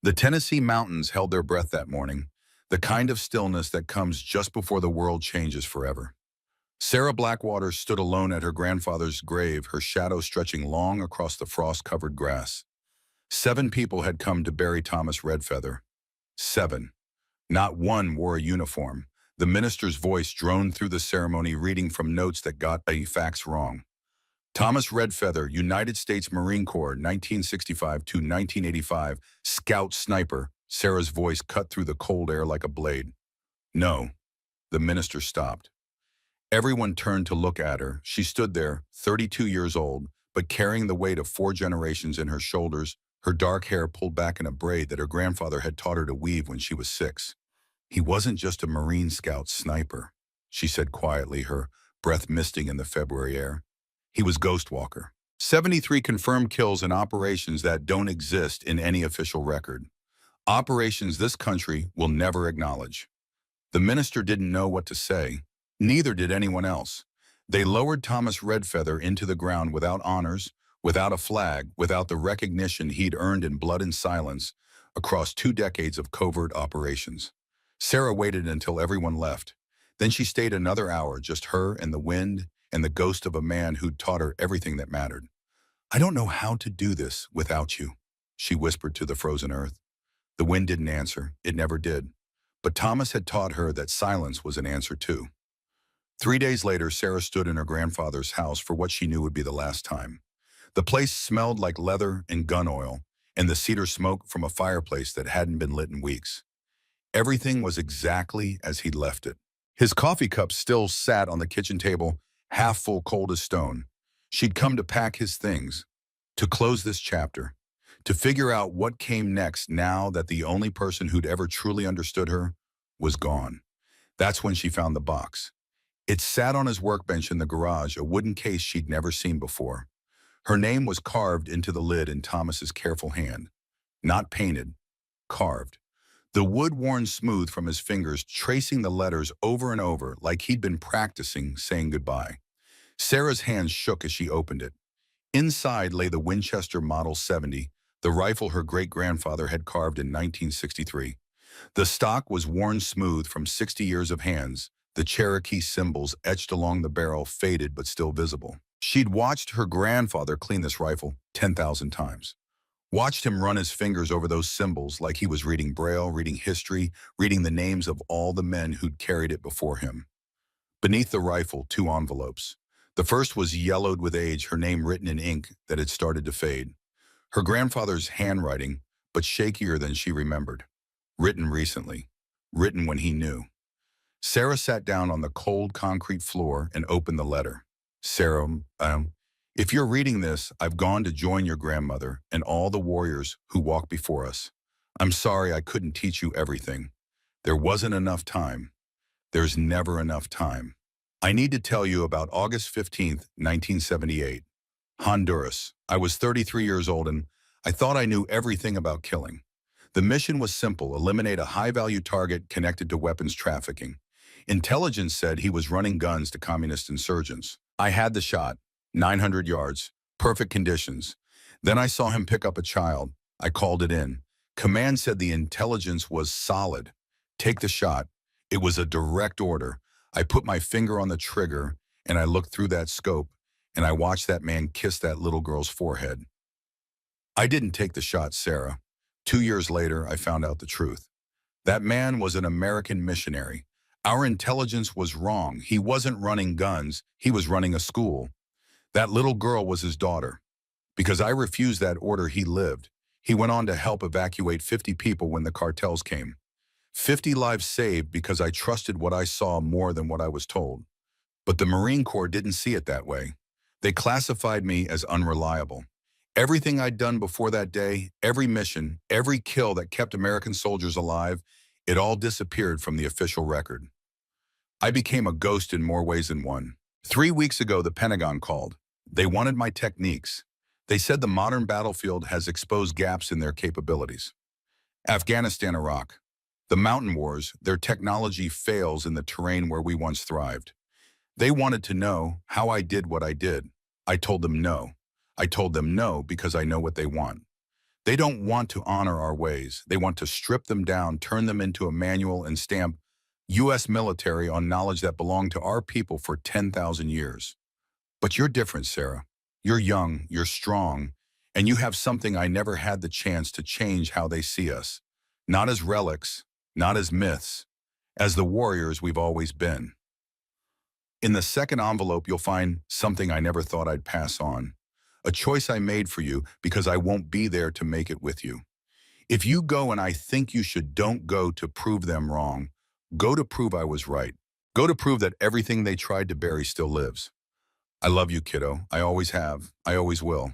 The Tennessee mountains held their breath that morning, the kind of stillness that comes just before the world changes forever. Sarah Blackwater stood alone at her grandfather's grave, her shadow stretching long across the frost-covered grass. 7 people had come to bury Thomas Redfeather. 7. Not one wore a uniform. The minister's voice droned through the ceremony, reading from notes that got the facts wrong. Thomas Redfeather, United States Marine Corps, 1965 to 1985, scout sniper. Sarah's voice cut through the cold air like a blade. No. The minister stopped. Everyone turned to look at her. She stood there, 32 years old, but carrying the weight of 4 generations in her shoulders, her dark hair pulled back in a braid that her grandfather had taught her to weave when she was 6. He wasn't just a Marine Scout sniper, she said quietly, her breath misting in the February air. He was Ghost Walker. 73 confirmed kills in operations that don't exist in any official record. Operations this country will never acknowledge. The minister didn't know what to say. Neither did anyone else. They lowered Thomas Redfeather into the ground without honors, without a flag, without the recognition he'd earned in blood and silence across 2 decades of covert operations. Sarah waited until everyone left. Then she stayed another hour, just her and the wind and the ghost of a man who'd taught her everything that mattered. "I don't know how to do this without you," she whispered to the frozen earth. The wind didn't answer. It never did. But Thomas had taught her that silence was an answer too. 3 days later, Sarah stood in her grandfather's house for what she knew would be the last time. The place smelled like leather and gun oil, and the cedar smoke from a fireplace that hadn't been lit in weeks. Everything was exactly as he'd left it. His coffee cup still sat on the kitchen table, half full, cold as stone. She'd come to pack his things, to close this chapter, to figure out what came next now that the only person who'd ever truly understood her was gone. That's when she found the box. It sat on his workbench in the garage, a wooden case she'd never seen before. Her name was carved into the lid in Thomas's careful hand. Not painted, carved. The wood worn smooth from his fingers, tracing the letters over and over like he'd been practicing saying goodbye. Sarah's hands shook as she opened it. Inside lay the Winchester Model 70, the rifle her great-grandfather had carved in 1963. The stock was worn smooth from 60 years of hands, the Cherokee symbols etched along the barrel faded but still visible. She'd watched her grandfather clean this rifle 10,000 times. Watched him run his fingers over those symbols like he was reading Braille, reading history, reading the names of all the men who'd carried it before him. Beneath the rifle, 2 envelopes. The first was yellowed with age, her name written in ink that had started to fade. Her grandfather's handwriting, but shakier than she remembered. Written recently. Written when he knew. Sarah sat down on the cold concrete floor and opened the letter. "Sarah, if you're reading this, I've gone to join your grandmother and all the warriors who walked before us. I'm sorry I couldn't teach you everything. There wasn't enough time. There's never enough time. I need to tell you about August 15th, 1978. Honduras. I was 33 years old and I thought I knew everything about killing. The mission was simple: eliminate a high-value target connected to weapons trafficking. Intelligence said he was running guns to communist insurgents. I had the shot, 900 yards, perfect conditions. Then I saw him pick up a child. I called it in. Command said the intelligence was solid. Take the shot. It was a direct order. I put my finger on the trigger and I looked through that scope and I watched that man kiss that little girl's forehead. I didn't take the shot, Sarah. 2 years later, I found out the truth. That man was an American missionary. Our intelligence was wrong. He wasn't running guns. He was running a school. That little girl was his daughter. Because I refused that order, he lived. He went on to help evacuate 50 people when the cartels came. 50 lives saved because I trusted what I saw more than what I was told. But the Marine Corps didn't see it that way. They classified me as unreliable. Everything I'd done before that day, every mission, every kill that kept American soldiers alive, it all disappeared from the official record. I became a ghost in more ways than one. 3 weeks ago, the Pentagon called. They wanted my techniques. They said the modern battlefield has exposed gaps in their capabilities. Afghanistan, Iraq. The mountain wars, their technology fails in the terrain where we once thrived. They wanted to know how I did what I did. I told them no. I told them no because I know what they want. They don't want to honor our ways. They want to strip them down, turn them into a manual, and stamp U.S. military on knowledge that belonged to our people for 10,000 years. But you're different, Sarah. You're young, you're strong, and you have something I never had the chance to change how they see us. Not as relics, not as myths, as the warriors we've always been. In the second envelope, you'll find something I never thought I'd pass on. A choice I made for you because I won't be there to make it with you. If you go and I think you should, don't go to prove them wrong. Go to prove I was right. Go to prove that everything they tried to bury still lives. I love you, kiddo. I always have. I always will.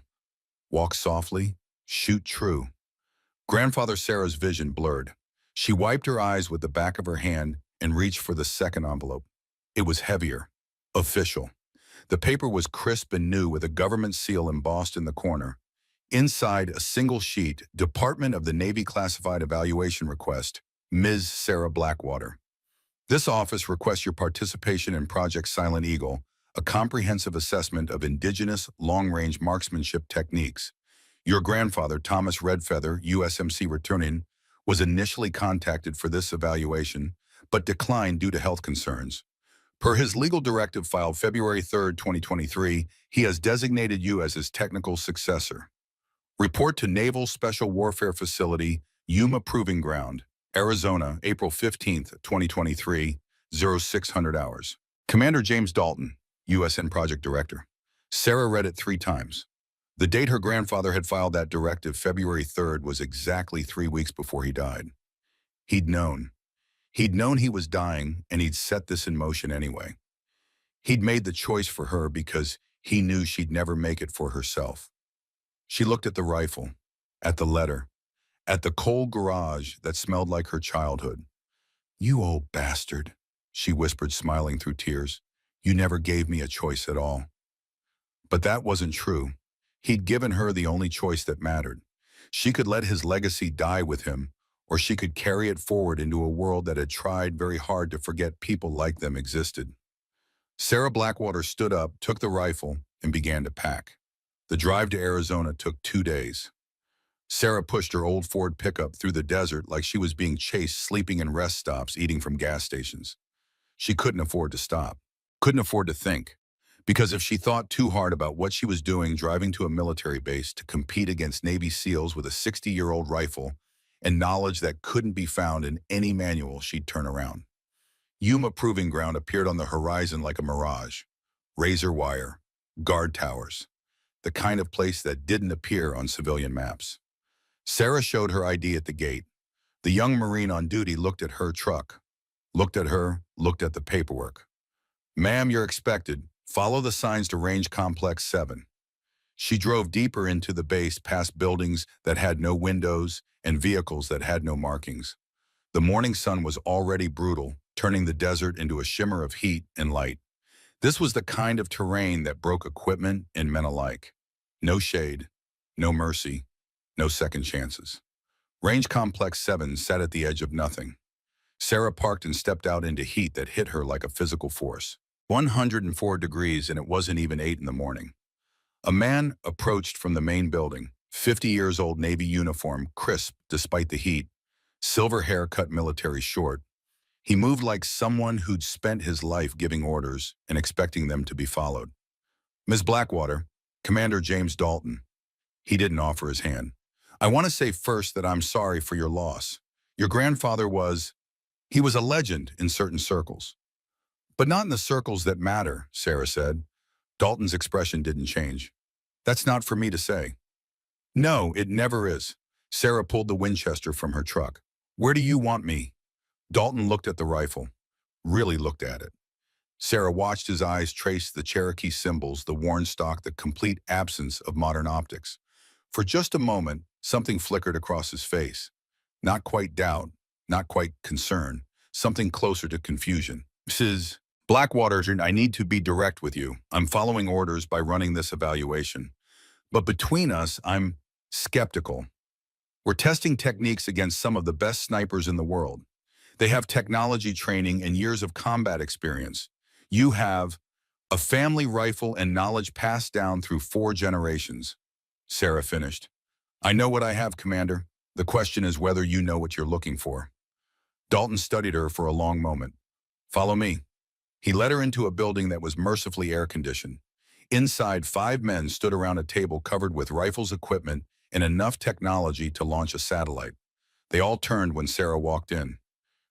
Walk softly. Shoot true. Grandfather Sarah's vision blurred. She wiped her eyes with the back of her hand and reached for the second envelope. It was heavier. Official. The paper was crisp and new with a government seal embossed in the corner. Inside, a single sheet, Department of the Navy Classified Evaluation Request, Ms. Sarah Blackwater. This office requests your participation in Project Silent Eagle, a comprehensive assessment of indigenous long-range marksmanship techniques. Your grandfather, Thomas Redfeather, USMC returning, was initially contacted for this evaluation, but declined due to health concerns. Per his legal directive filed February 3, 2023, he has designated you as his technical successor. Report to Naval Special Warfare Facility, Yuma Proving Ground, Arizona, April 15, 2023, 0600 hours. Commander James Dalton, USN Project Director. Sarah read it 3 times. The date her grandfather had filed that directive, February 3rd, was exactly 3 weeks before he died. He'd known. He'd known he was dying, and he'd set this in motion anyway. He'd made the choice for her because he knew she'd never make it for herself. She looked at the rifle, at the letter, at the cold garage that smelled like her childhood. "You old bastard," she whispered, smiling through tears. "You never gave me a choice at all." But that wasn't true. He'd given her the only choice that mattered. She could let his legacy die with him, or she could carry it forward into a world that had tried very hard to forget people like them existed. Sarah Blackwater stood up, took the rifle, and began to pack. The drive to Arizona took 2 days. Sarah pushed her old Ford pickup through the desert like she was being chased, sleeping in rest stops, eating from gas stations. She couldn't afford to stop, couldn't afford to think, because if she thought too hard about what she was doing, driving to a military base to compete against Navy SEALs with a 60-year-old rifle and knowledge that couldn't be found in any manual, she'd turn around. Yuma Proving Ground appeared on the horizon like a mirage. Razor wire, guard towers, the kind of place that didn't appear on civilian maps. Sarah showed her ID at the gate. The young Marine on duty looked at her truck, looked at her, looked at the paperwork. "Ma'am, you're expected. Follow the signs to Range Complex 7. She drove deeper into the base, past buildings that had no windows and vehicles that had no markings. The morning sun was already brutal, turning the desert into a shimmer of heat and light. This was the kind of terrain that broke equipment and men alike. No shade, no mercy, no second chances. Range Complex 7 sat at the edge of nothing. Sarah parked and stepped out into heat that hit her like a physical force. 104 degrees, and it wasn't even 8 in the morning. A man approached from the main building, 50 years old, Navy uniform, crisp despite the heat, silver hair cut military short. He moved like someone who'd spent his life giving orders and expecting them to be followed. "Ms. Blackwater, Commander James Dalton." He didn't offer his hand. "I want to say first that I'm sorry for your loss. Your grandfather he was a legend in certain circles." "But not in the circles that matter," Sarah said. Dalton's expression didn't change. "That's not for me to say." "No, it never is." Sarah pulled the Winchester from her truck. "Where do you want me?" Dalton looked at the rifle, really looked at it. Sarah watched his eyes trace the Cherokee symbols, the worn stock, the complete absence of modern optics. For just a moment, something flickered across his face. Not quite doubt, not quite concern, something closer to confusion. "Mrs. Blackwater, I need to be direct with you. I'm following orders by running this evaluation. But between us, I'm skeptical. We're testing techniques against some of the best snipers in the world. They have technology training and years of combat experience. You have a family rifle and knowledge passed down through 4 generations." Sarah finished. I know what I have, Commander. The question is whether you know what you're looking for. Dalton studied her for a long moment. Follow me. He led her into a building that was mercifully air-conditioned. Inside, 5 men stood around a table covered with rifles, equipment, and enough technology to launch a satellite. They all turned when Sarah walked in.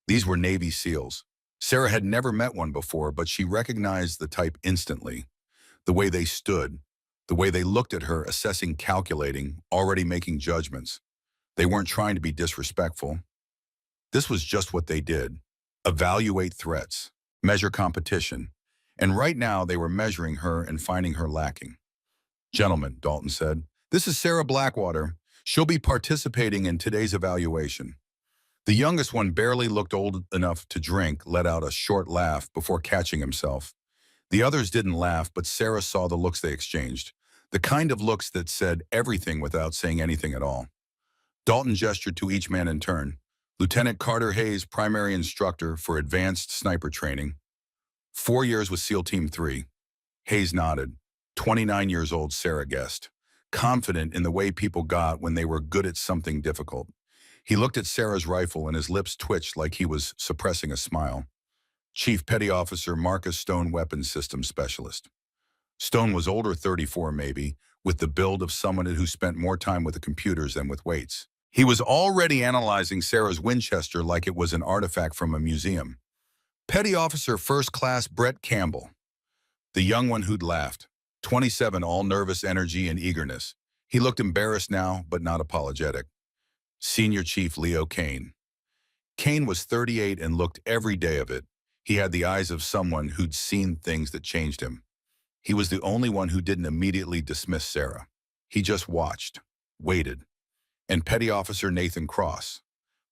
These were Navy SEALs. Sarah had never met one before, but she recognized the type instantly. The way they stood, the way they looked at her, assessing, calculating, already making judgments. They weren't trying to be disrespectful. This was just what they did. Evaluate threats, measure competition. And right now they were measuring her and finding her lacking. Gentlemen, Dalton said, this is Sarah Blackwater. She'll be participating in today's evaluation. The youngest one barely looked old enough to drink, let out a short laugh before catching himself. The others didn't laugh, but Sarah saw the looks they exchanged, the kind of looks that said everything without saying anything at all. Dalton gestured to each man in turn. Lieutenant Carter Hayes, primary instructor for advanced sniper training. 4 years with SEAL Team 3. Hayes nodded. 29 years old, Sarah guessed. Confident in the way people got when they were good at something difficult. He looked at Sarah's rifle and his lips twitched like he was suppressing a smile. Chief Petty Officer Marcus Stone, Weapons Systems Specialist. Stone was older, 34 maybe, with the build of someone who spent more time with the computers than with weights. He was already analyzing Sarah's Winchester like it was an artifact from a museum. Petty Officer First Class Brett Campbell. The young one who'd laughed. 27, all nervous energy and eagerness. He looked embarrassed now, but not apologetic. Senior Chief Leo Kane. Kane was 38 and looked every day of it. He had the eyes of someone who'd seen things that changed him. He was the only one who didn't immediately dismiss Sarah. He just watched, waited. And Petty Officer Nathan Cross.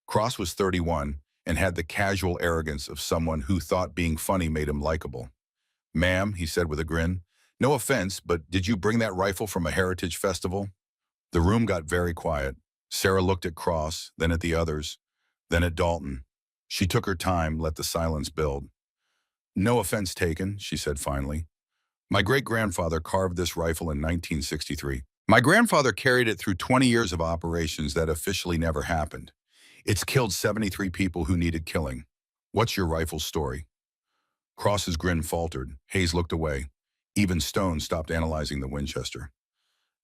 Cross was 31 and had the casual arrogance of someone who thought being funny made him likable. Ma'am, he said with a grin, no offense, but did you bring that rifle from a heritage festival? The room got very quiet. Sarah looked at Cross, then at the others, then at Dalton. She took her time, let the silence build. No offense taken, she said finally. My great-grandfather carved this rifle in 1963. My grandfather carried it through 20 years of operations that officially never happened. It's killed 73 people who needed killing. What's your rifle's story? Cross's grin faltered. Hayes looked away. Even Stone stopped analyzing the Winchester.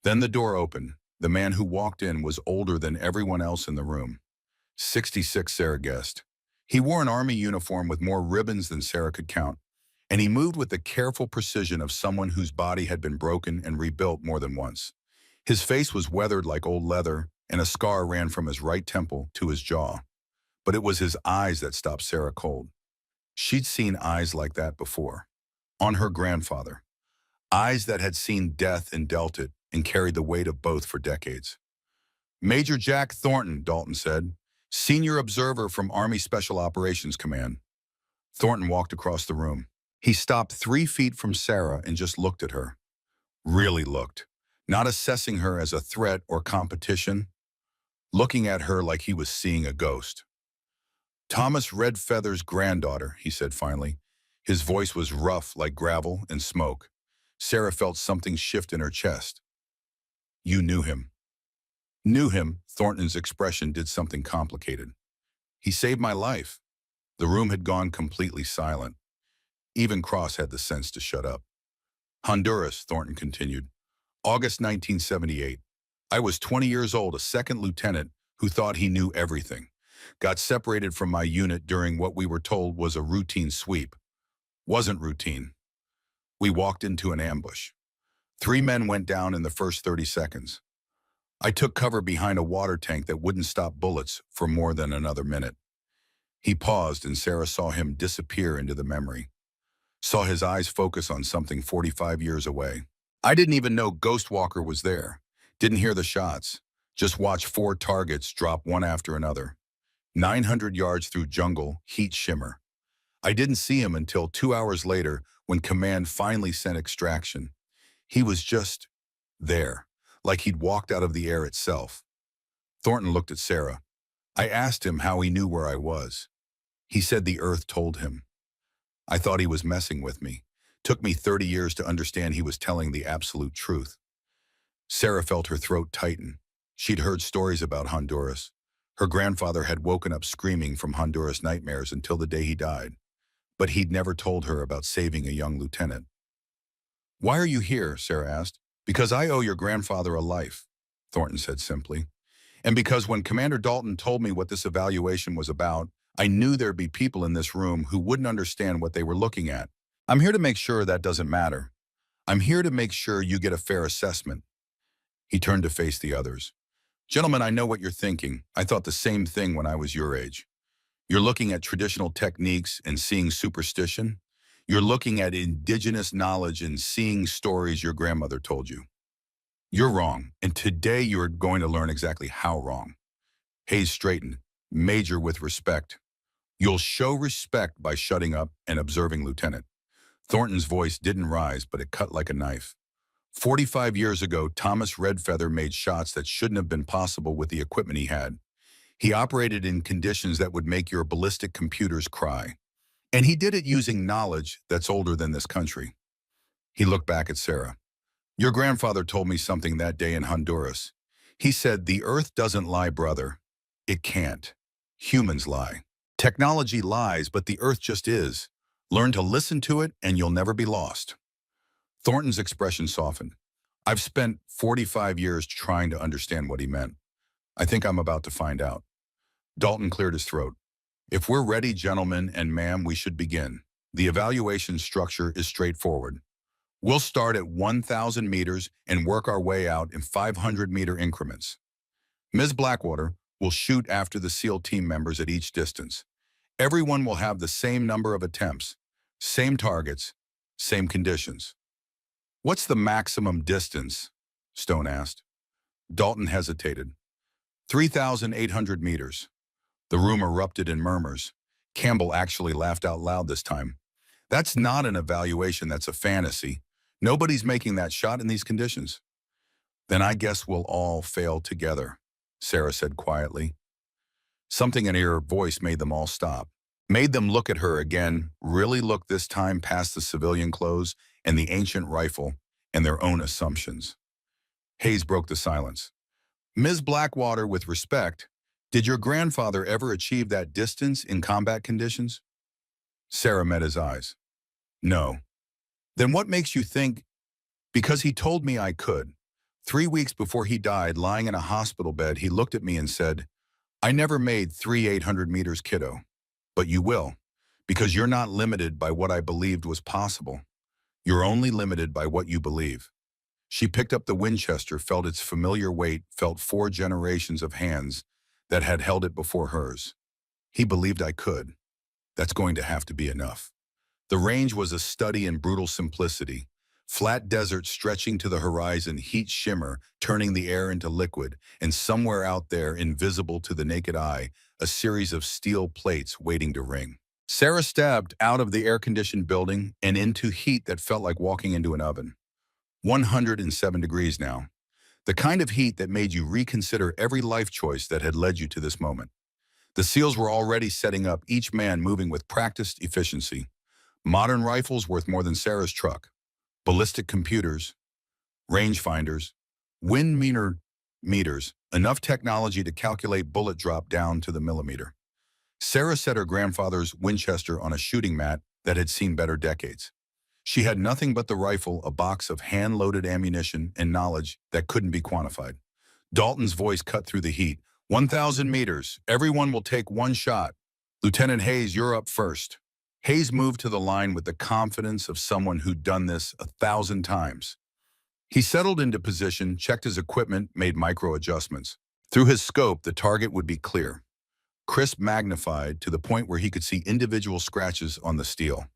Then the door opened. The man who walked in was older than everyone else in the room. 66, Sarah guessed. He wore an army uniform with more ribbons than Sarah could count, and he moved with the careful precision of someone whose body had been broken and rebuilt more than once. His face was weathered like old leather, and a scar ran from his right temple to his jaw. But it was his eyes that stopped Sarah cold. She'd seen eyes like that before. On her grandfather. Eyes that had seen death and dealt it and carried the weight of both for decades. Major Jack Thornton, Dalton said, senior observer from Army Special Operations Command. Thornton walked across the room. He stopped 3 feet from Sarah and just looked at her. Really looked. Not assessing her as a threat or competition. Looking at her like he was seeing a ghost. Thomas Redfeather's granddaughter, he said finally. His voice was rough like gravel and smoke. Sarah felt something shift in her chest. You knew him. Knew him, Thornton's expression did something complicated. He saved my life. The room had gone completely silent. Even Cross had the sense to shut up. Honduras, Thornton continued. August 1978. I was 20 years old, a second lieutenant who thought he knew everything. Got separated from my unit during what we were told was a routine sweep. Wasn't routine. We walked into an ambush. 3 men went down in the first 30 seconds. I took cover behind a water tank that wouldn't stop bullets for more than another minute. He paused and Sarah saw him disappear into the memory. Saw his eyes focus on something 45 years away. I didn't even know Ghost Walker was there. Didn't hear the shots. Just watched 4 targets drop one after another. 900 yards through jungle, heat shimmer. I didn't see him until 2 hours later when command finally sent extraction. He was just there, like he'd walked out of the air itself. Thornton looked at Sarah. I asked him how he knew where I was. He said the earth told him. I thought he was messing with me. Took me 30 years to understand he was telling the absolute truth. Sarah felt her throat tighten. She'd heard stories about Honduras. Her grandfather had woken up screaming from Honduras nightmares until the day he died, but he'd never told her about saving a young lieutenant. "Why are you here?" Sarah asked. "Because I owe your grandfather a life," Thornton said simply. "And because when Commander Dalton told me what this evaluation was about, I knew there'd be people in this room who wouldn't understand what they were looking at. I'm here to make sure that doesn't matter. I'm here to make sure you get a fair assessment." He turned to face the others. "Gentlemen, I know what you're thinking. I thought the same thing when I was your age. You're looking at traditional techniques and seeing superstition. You're looking at indigenous knowledge and seeing stories your grandmother told you. You're wrong, and today you're going to learn exactly how wrong." Hayes straightened. "Major with respect. You'll show respect by shutting up and observing, Lieutenant." Thornton's voice didn't rise, but it cut like a knife. 45 years ago, Thomas Redfeather made shots that shouldn't have been possible with the equipment he had. He operated in conditions that would make your ballistic computers cry. And he did it using knowledge that's older than this country. He looked back at Sarah. "Your grandfather told me something that day in Honduras. He said, 'The earth doesn't lie, brother. It can't. Humans lie. Technology lies, but the earth just is. Learn to listen to it and you'll never be lost.'" Thornton's expression softened. "I've spent 45 years trying to understand what he meant. I think I'm about to find out." Dalton cleared his throat. "If we're ready, gentlemen and ma'am, we should begin. The evaluation structure is straightforward. We'll start at 1,000 meters and work our way out in 500-meter increments. Ms. Blackwater will shoot after the SEAL team members at each distance. Everyone will have the same number of attempts, same targets, same conditions." "What's the maximum distance?" Stone asked. Dalton hesitated. 3,800 meters. The room erupted in murmurs. Campbell actually laughed out loud this time. "That's not an evaluation, that's a fantasy. Nobody's making that shot in these conditions." "Then I guess we'll all fail together," Sarah said quietly. Something in her voice made them all stop. Made them look at her again, really look this time past the civilian clothes and the ancient rifle and their own assumptions. Hayes broke the silence. "Ms. Blackwater, with respect, did your grandfather ever achieve that distance in combat conditions?" Sarah met his eyes. "No." "Then what makes you think—" "Because he told me I could. 3 weeks before he died, lying in a hospital bed, he looked at me and said, 'I never made 3,800 meters, kiddo. But you will, because you're not limited by what I believed was possible. You're only limited by what you believe.'" She picked up the Winchester, felt its familiar weight, felt 4 generations of hands that had held it before hers. "He believed I could. That's going to have to be enough." The range was a study in brutal simplicity. Flat desert stretching to the horizon, heat shimmer, turning the air into liquid, and somewhere out there, invisible to the naked eye, a series of steel plates waiting to ring. Sarah stepped out of the air-conditioned building and into heat that felt like walking into an oven. 107 degrees now. The kind of heat that made you reconsider every life choice that had led you to this moment. The SEALs were already setting up, each man moving with practiced efficiency. Modern rifles worth more than Sarah's truck. Ballistic computers, rangefinders, wind meters, enough technology to calculate bullet drop down to the millimeter. Sarah set her grandfather's Winchester on a shooting mat that had seen better decades. She had nothing but the rifle, a box of hand-loaded ammunition, and knowledge that couldn't be quantified. Dalton's voice cut through the heat. 1,000 meters. Everyone will take one shot. Lieutenant Hayes, you're up first." Hayes moved to the line with the confidence of someone who'd done this 1,000 times. He settled into position, checked his equipment, made micro-adjustments. Through his scope, the target would be clear, crisp, magnified to the point where he could see individual scratches on the steel.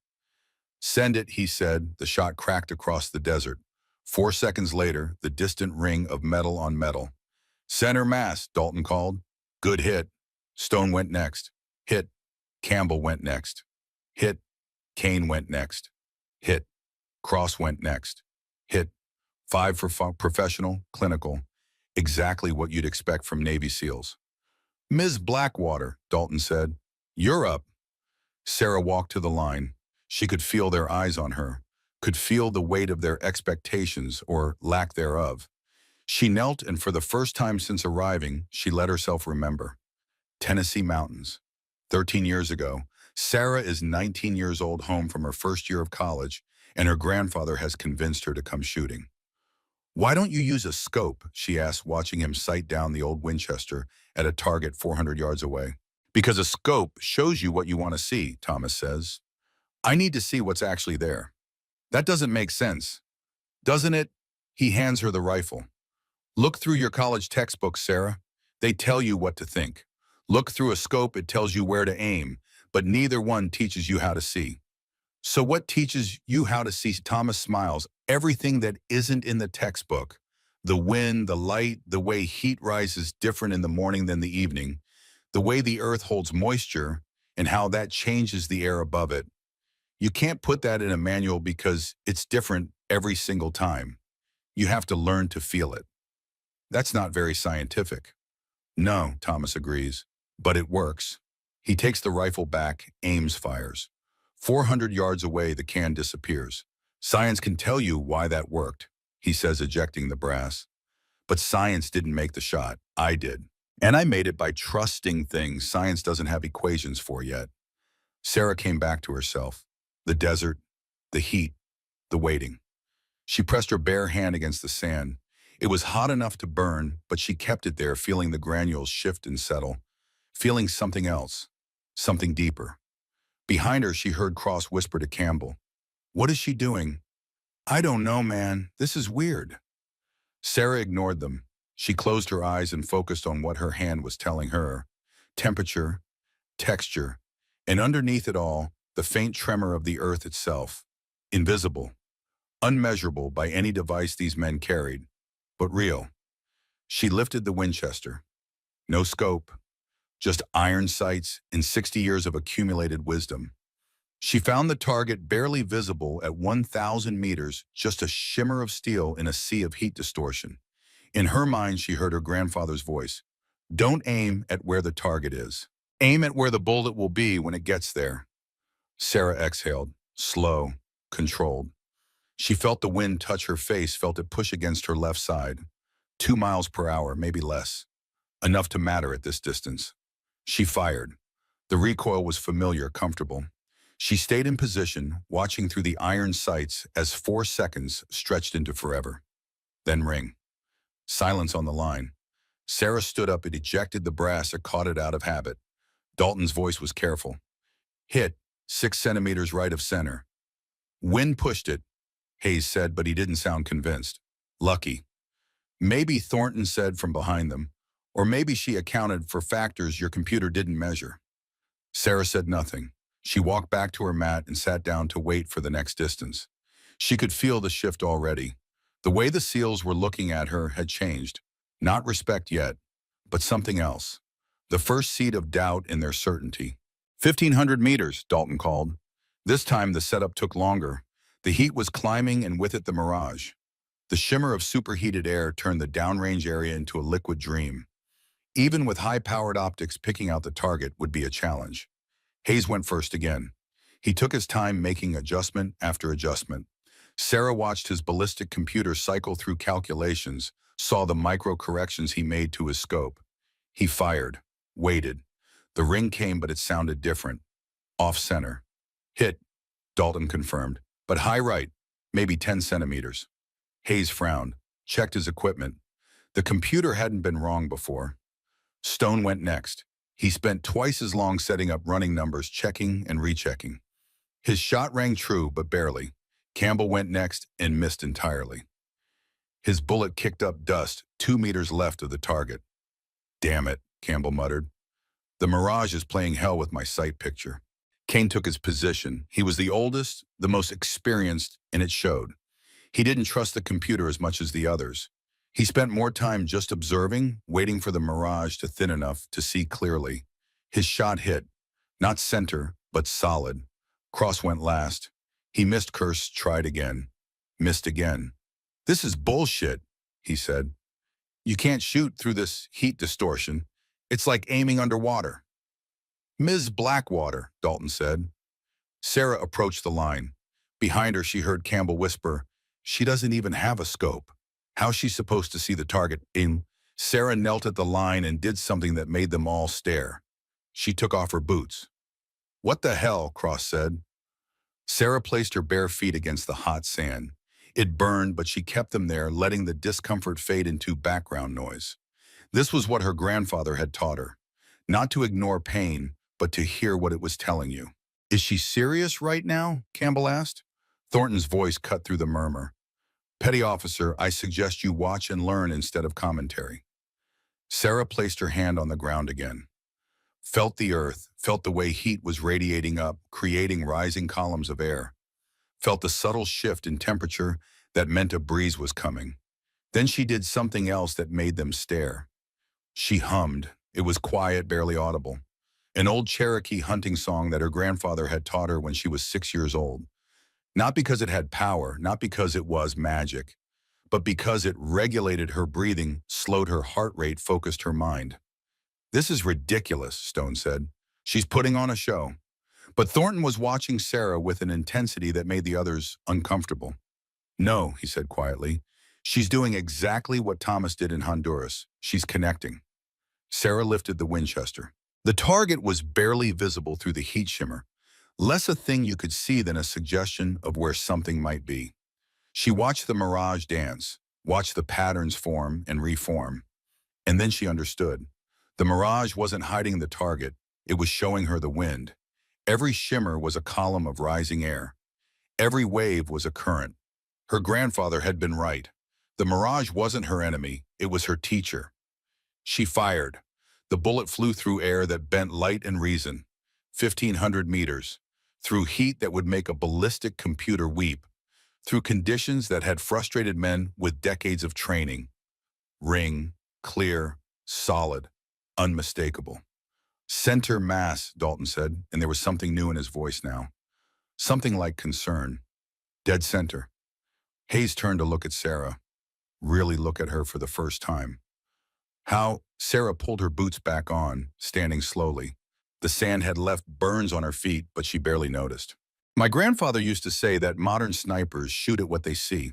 "Send it," he said. The shot cracked across the desert. 4 seconds later, the distant ring of metal on metal. "Center mass," Dalton called. "Good hit." Stone went next. Hit. Campbell went next. Hit. Kane went next. Hit. Cross went next. Hit. 5 for professional, clinical. Exactly what you'd expect from Navy SEALs. "Ms. Blackwater," Dalton said. "You're up." Sarah walked to the line. She could feel their eyes on her, could feel the weight of their expectations or lack thereof. She knelt, and for the first time since arriving, she let herself remember. Tennessee mountains. 13 years ago, Sarah is 19 years old, home from her first year of college, and her grandfather has convinced her to come shooting. "Why don't you use a scope?" she asked, watching him sight down the old Winchester at a target 400 yards away. "Because a scope shows you what you want to see," Thomas says. "I need to see what's actually there." "That doesn't make sense, doesn't it?" He hands her the rifle. "Look through your college textbooks, Sarah. They tell you what to think. Look through a scope, it tells you where to aim, but neither one teaches you how to see." "So what teaches you how to see?" Thomas smiles. "Everything that isn't in the textbook. The wind, the light, the way heat rises different in the morning than the evening, the way the earth holds moisture, and how that changes the air above it. You can't put that in a manual because it's different every single time. You have to learn to feel it." "That's not very scientific." "No," Thomas agrees, "but it works." He takes the rifle back, aims, fires. 400 yards away, the can disappears. "Science can tell you why that worked," he says, ejecting the brass. "But science didn't make the shot. I did. And I made it by trusting things science doesn't have equations for yet." Sarah came back to herself. The desert, the heat, the waiting. She pressed her bare hand against the sand. It was hot enough to burn, but she kept it there, feeling the granules shift and settle, feeling something else, something deeper. Behind her, she heard Cross whisper to Campbell, "What is she doing?" "I don't know, man. This is weird." Sarah ignored them. She closed her eyes and focused on what her hand was telling her. Temperature, texture, and underneath it all, the faint tremor of the earth itself. Invisible, unmeasurable by any device these men carried, but real. She lifted the Winchester. No scope, just iron sights and 60 years of accumulated wisdom. She found the target barely visible at 1,000 meters, just a shimmer of steel in a sea of heat distortion. In her mind, she heard her grandfather's voice. "Don't aim at where the target is. Aim at where the bullet will be when it gets there." Sarah exhaled, slow, controlled. She felt the wind touch her face, felt it push against her left side. 2 miles per hour, maybe less. Enough to matter at this distance. She fired. The recoil was familiar, comfortable. She stayed in position, watching through the iron sights as 4 seconds stretched into forever. Then ring. Silence on the line. Sarah stood up and ejected the brass or caught it out of habit. Dalton's voice was careful. "Hit, 6 centimeters right of center." "Wind pushed it," Hayes said, but he didn't sound convinced. "Lucky." "Maybe," Thornton said from behind them. "Or maybe she accounted for factors your computer didn't measure." Sarah said nothing. She walked back to her mat and sat down to wait for the next distance. She could feel the shift already. The way the SEALs were looking at her had changed. Not respect yet, but something else. The first seed of doubt in their certainty. 1,500 meters, Dalton called. This time the setup took longer. The heat was climbing, and with it the mirage. The shimmer of superheated air turned the downrange area into a liquid dream. Even with high-powered optics, picking out the target would be a challenge. Hayes went first again. He took his time, making adjustment after adjustment. Sarah watched his ballistic computer cycle through calculations, saw the micro-corrections he made to his scope. He fired, waited. The ring came, but it sounded different. Off-center. "Hit," Dalton confirmed, "but high right, maybe 10 centimeters." Hayes frowned, checked his equipment. The computer hadn't been wrong before. Stone went next. He spent twice as long setting up running numbers, checking and rechecking. His shot rang true, but barely. Campbell went next and missed entirely. His bullet kicked up dust 2 meters left of the target. "Damn it," Campbell muttered. "The mirage is playing hell with my sight picture." Kane took his position. He was the oldest, the most experienced, and it showed. He didn't trust the computer as much as the others. He spent more time just observing, waiting for the mirage to thin enough to see clearly. His shot hit, not center, but solid. Cross went last. He missed. Curse tried again. Missed again. "This is bullshit," he said. "You can't shoot through this heat distortion. It's like aiming underwater." "Ms. Blackwater," Dalton said. Sarah approached the line. Behind her, she heard Campbell whisper, "She doesn't even have a scope." How's she supposed to see the target? Sarah knelt at the line and did something that made them all stare. She took off her boots. What the hell? Cross said. Sarah placed her bare feet against the hot sand. It burned, but she kept them there, letting the discomfort fade into background noise. This was what her grandfather had taught her. Not to ignore pain, but to hear what it was telling you. Is she serious right now? Campbell asked. Thornton's voice cut through the murmur. Petty officer, I suggest you watch and learn instead of commentary. Sarah placed her hand on the ground again. Felt the earth, felt the way heat was radiating up, creating rising columns of air. Felt the subtle shift in temperature that meant a breeze was coming. Then she did something else that made them stare. She hummed. It was quiet, barely audible. An old Cherokee hunting song that her grandfather had taught her when she was 6 years old. Not because it had power, not because it was magic, but because it regulated her breathing, slowed her heart rate, focused her mind. This is ridiculous, Stone said. She's putting on a show. But Thornton was watching Sarah with an intensity that made the others uncomfortable. No, he said quietly. She's doing exactly what Thomas did in Honduras. She's connecting. Sarah lifted the Winchester. The target was barely visible through the heat shimmer, less a thing you could see than a suggestion of where something might be. She watched the mirage dance, watched the patterns form and reform, and then she understood. The mirage wasn't hiding the target, it was showing her the wind. Every shimmer was a column of rising air. Every wave was a current. Her grandfather had been right. The mirage wasn't her enemy, it was her teacher. She fired. The bullet flew through air that bent light and reason, 1,500 meters, through heat that would make a ballistic computer weep, through conditions that had frustrated men with decades of training. Ring, clear, solid, unmistakable. Center mass, Dalton said, and there was something new in his voice now. Something like concern. Dead center. Hayes turned to look at Sarah. Really look at her for the first time. How? Sarah pulled her boots back on, standing slowly. The sand had left burns on her feet, but she barely noticed. My grandfather used to say that modern snipers shoot at what they see.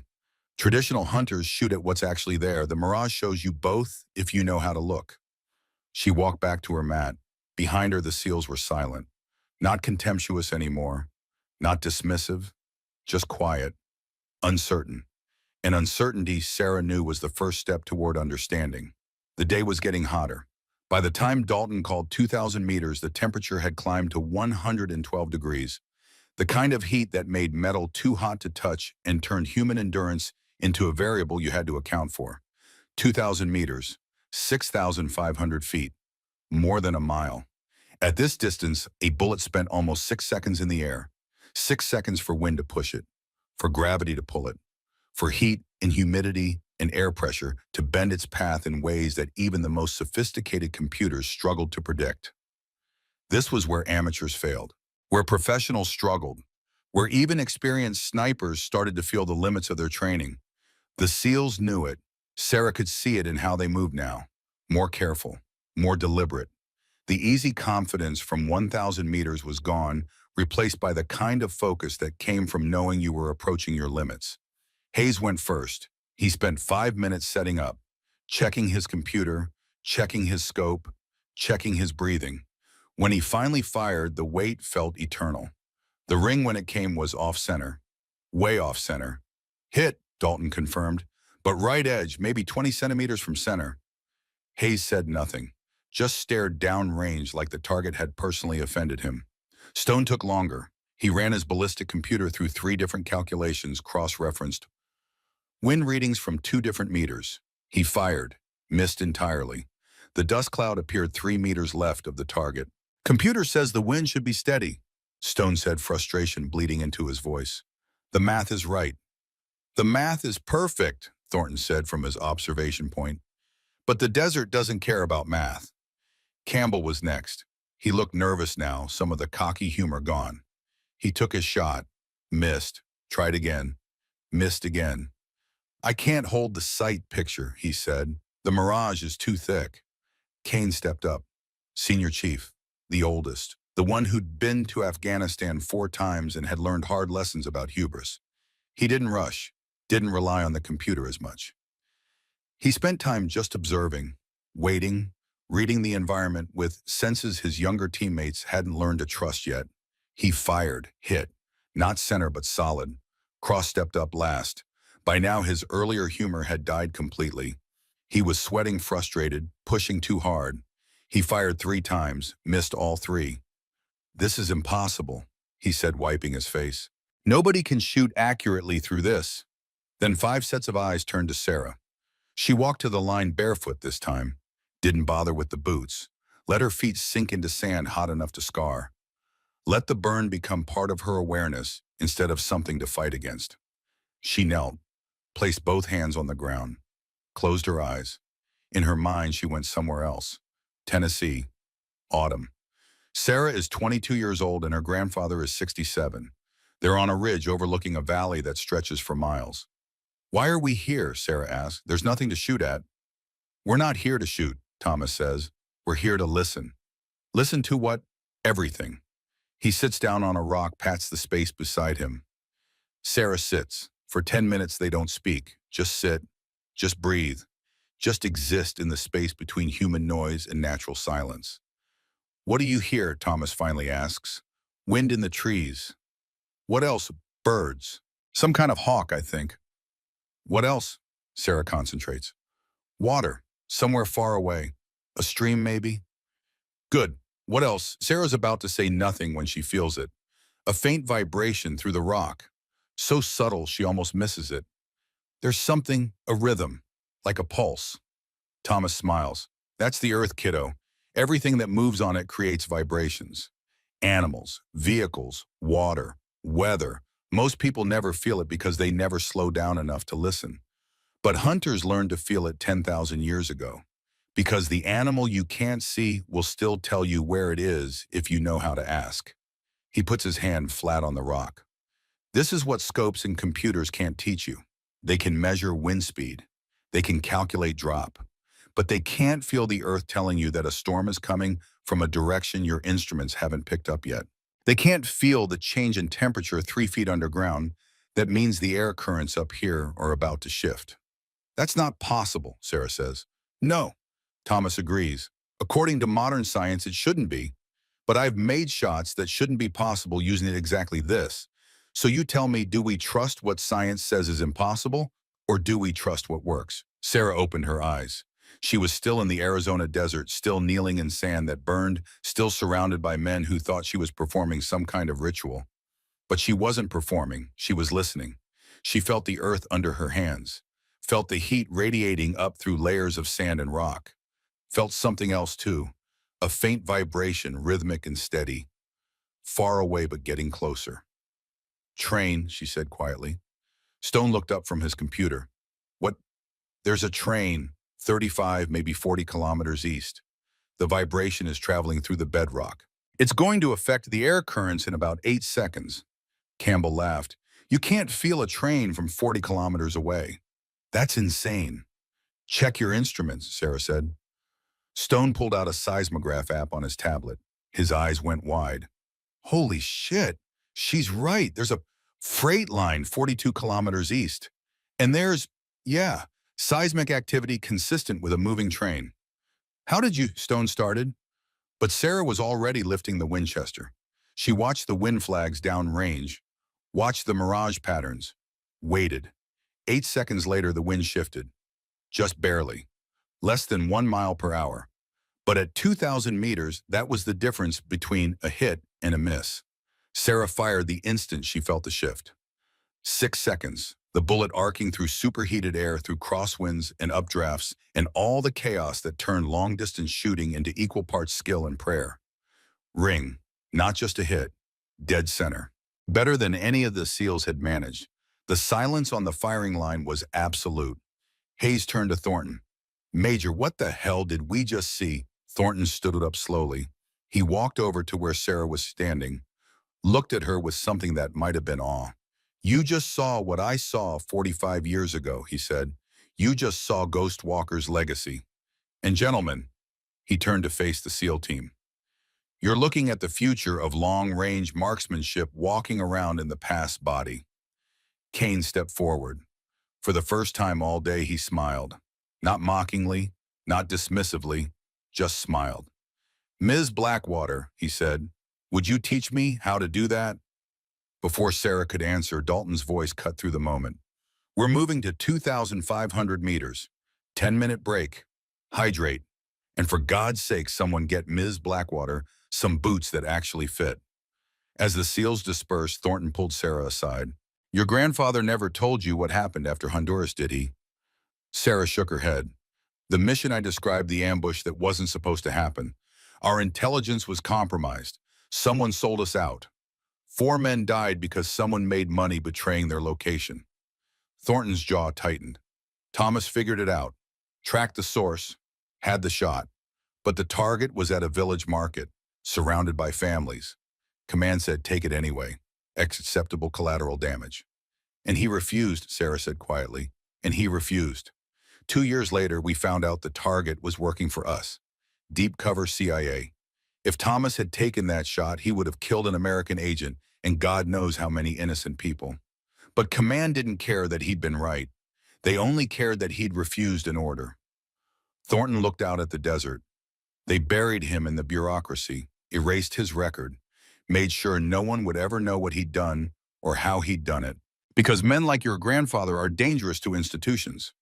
Traditional hunters shoot at what's actually there. The mirage shows you both if you know how to look. She walked back to her mat. Behind her, the SEALs were silent. Not contemptuous anymore. Not dismissive. Just quiet. Uncertain. And uncertainty, Sarah knew, was the first step toward understanding. The day was getting hotter. By the time Dalton called 2,000 meters, the temperature had climbed to 112 degrees. The kind of heat that made metal too hot to touch and turned human endurance into a variable you had to account for. 2,000 meters, 6,500 feet, more than a mile. At this distance, a bullet spent almost 6 seconds in the air. 6 seconds for wind to push it, for gravity to pull it, for heat and humidity and air pressure to bend its path in ways that even the most sophisticated computers struggled to predict. This was where amateurs failed, where professionals struggled, where even experienced snipers started to feel the limits of their training. The SEALs knew it. Sarah could see it in how they moved now. More careful, more deliberate. The easy confidence from 1,000 meters was gone, replaced by the kind of focus that came from knowing you were approaching your limits. Hayes went first. He spent 5 minutes setting up, checking his computer, checking his scope, checking his breathing. When he finally fired, the weight felt eternal. The ring when it came was off-center, way off-center. Hit, Dalton confirmed, but right edge, maybe 20 centimeters from center. Hayes said nothing, just stared downrange like the target had personally offended him. Stone took longer. He ran his ballistic computer through 3 different calculations, cross-referenced. Wind readings from 2 different meters. He fired, missed entirely. The dust cloud appeared 3 meters left of the target. Computer says the wind should be steady, Stone said, frustration bleeding into his voice. The math is right. The math is perfect, Thornton said from his observation point. But the desert doesn't care about math. Campbell was next. He looked nervous now, some of the cocky humor gone. He took his shot, missed, tried again, missed again. I can't hold the sight picture, he said. The mirage is too thick. Kane stepped up. Senior chief, the oldest, the one who'd been to Afghanistan 4 times and had learned hard lessons about hubris. He didn't rush, didn't rely on the computer as much. He spent time just observing, waiting, reading the environment with senses his younger teammates hadn't learned to trust yet. He fired, hit, not center but solid. Cross stepped up last. By now his earlier humor had died completely. He was sweating frustrated, pushing too hard. He fired 3 times, missed all 3. "This is impossible," he said, wiping his face. "Nobody can shoot accurately through this." Then 5 sets of eyes turned to Sarah. She walked to the line barefoot this time, didn't bother with the boots, let her feet sink into sand hot enough to scar. Let the burn become part of her awareness instead of something to fight against. She knelt, placed both hands on the ground, closed her eyes. In her mind, she went somewhere else. Tennessee, autumn. Sarah is 22 years old and her grandfather is 67. They're on a ridge overlooking a valley that stretches for miles. "Why are we here?" Sarah asks. "There's nothing to shoot at." "We're not here to shoot," Thomas says. "We're here to listen." "Listen to what?" "Everything." He sits down on a rock, pats the space beside him. Sarah sits. For 10 minutes they don't speak. Just sit. Just breathe. Just exist in the space between human noise and natural silence. "What do you hear?" Thomas finally asks. "Wind in the trees." "What else?" "Birds. Some kind of hawk, I think." "What else?" Sarah concentrates. "Water. Somewhere far away. A stream, maybe." "Good. What else?" Sarah's about to say nothing when she feels it. A faint vibration through the rock. So subtle she almost misses it. "There's something, a rhythm, like a pulse." Thomas smiles. "That's the earth, kiddo. Everything that moves on it creates vibrations. Animals, vehicles, water, weather. Most people never feel it because they never slow down enough to listen. But hunters learned to feel it 10,000 years ago. Because the animal you can't see will still tell you where it is if you know how to ask." He puts his hand flat on the rock. "This is what scopes and computers can't teach you. They can measure wind speed. They can calculate drop. But they can't feel the earth telling you that a storm is coming from a direction your instruments haven't picked up yet. They can't feel the change in temperature 3 feet underground that means the air currents up here are about to shift." "That's not possible," Sarah says. "No," Thomas agrees. "According to modern science, it shouldn't be. But I've made shots that shouldn't be possible using it exactly this. So you tell me, do we trust what science says is impossible, or do we trust what works?" Sarah opened her eyes. She was still in the Arizona desert, still kneeling in sand that burned, still surrounded by men who thought she was performing some kind of ritual. But she wasn't performing, she was listening. She felt the earth under her hands, felt the heat radiating up through layers of sand and rock, felt something else too, a faint vibration, rhythmic and steady, far away but getting closer. "Train," she said quietly. Stone looked up from his computer. "What?" "There's a train, 35, maybe 40 kilometers east. The vibration is traveling through the bedrock. It's going to affect the air currents in about 8 seconds. Campbell laughed. "You can't feel a train from 40 kilometers away. That's insane." "Check your instruments," Sarah said. Stone pulled out a seismograph app on his tablet. His eyes went wide. "Holy shit, she's right. There's a freight line 42 kilometers east. And there's, yeah, seismic activity consistent with a moving train." "How did you?" Stone started. But Sarah was already lifting the Winchester. She watched the wind flags downrange, watched the mirage patterns, waited. 8 seconds later, the wind shifted. Just barely. Less than 1 mile per hour. But at 2,000 meters, that was the difference between a hit and a miss. Sarah fired the instant she felt the shift. 6 seconds, the bullet arcing through superheated air, through crosswinds and updrafts, and all the chaos that turned long-distance shooting into equal parts skill and prayer. Ring, not just a hit, dead center. Better than any of the SEALs had managed. The silence on the firing line was absolute. Hayes turned to Thornton. "Major, what the hell did we just see?" Thornton stood up slowly. He walked over to where Sarah was standing, looked at her with something that might have been awe. "You just saw what I saw 45 years ago," he said. "You just saw Ghost Walker's legacy. And gentlemen," he turned to face the SEAL team, "you're looking at the future of long-range marksmanship walking around in the past body." Kane stepped forward. For the first time all day, he smiled. Not mockingly, not dismissively, just smiled. "Ms. Blackwater," he said, "would you teach me how to do that?" Before Sarah could answer, Dalton's voice cut through the moment. "We're moving to 2,500 meters. 10-minute break. Hydrate. And for God's sake, someone get Ms. Blackwater some boots that actually fit." As the SEALs dispersed, Thornton pulled Sarah aside. "Your grandfather never told you what happened after Honduras, did he?" Sarah shook her head. "The mission I described, the ambush that wasn't supposed to happen. Our intelligence was compromised. Someone sold us out. 4 men died because someone made money betraying their location." Thornton's jaw tightened. Thomas figured it out, tracked the source, had the shot. But the target was at a village market, surrounded by families. Command said, "Take it anyway. Acceptable collateral damage." "And he refused," Sarah said quietly. "And he refused. 2 years later, we found out the target was working for us. Deep cover CIA. If Thomas had taken that shot, he would have killed an American agent and God knows how many innocent people. But Command didn't care that he'd been right. They only cared that he'd refused an order." Thornton looked out at the desert. They buried him in the bureaucracy, erased his record, made sure no one would ever know what he'd done or how he'd done it. Because men like your grandfather are dangerous to institutions.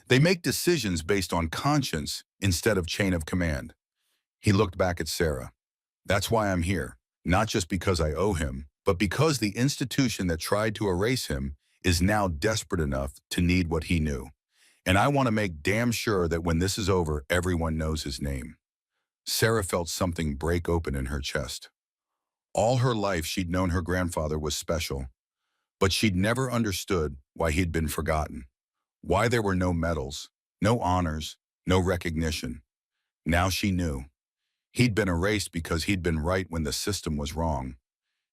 They make decisions based on conscience instead of chain of command. He looked back at Sarah. "That's why I'm here. Not just because I owe him, but because the institution that tried to erase him is now desperate enough to need what he knew. And I want to make damn sure that when this is over, everyone knows his name." Sarah felt something break open in her chest. All her life, she'd known her grandfather was special, but she'd never understood why he'd been forgotten, why there were no medals, no honors, no recognition. Now she knew. He'd been erased because he'd been right when the system was wrong,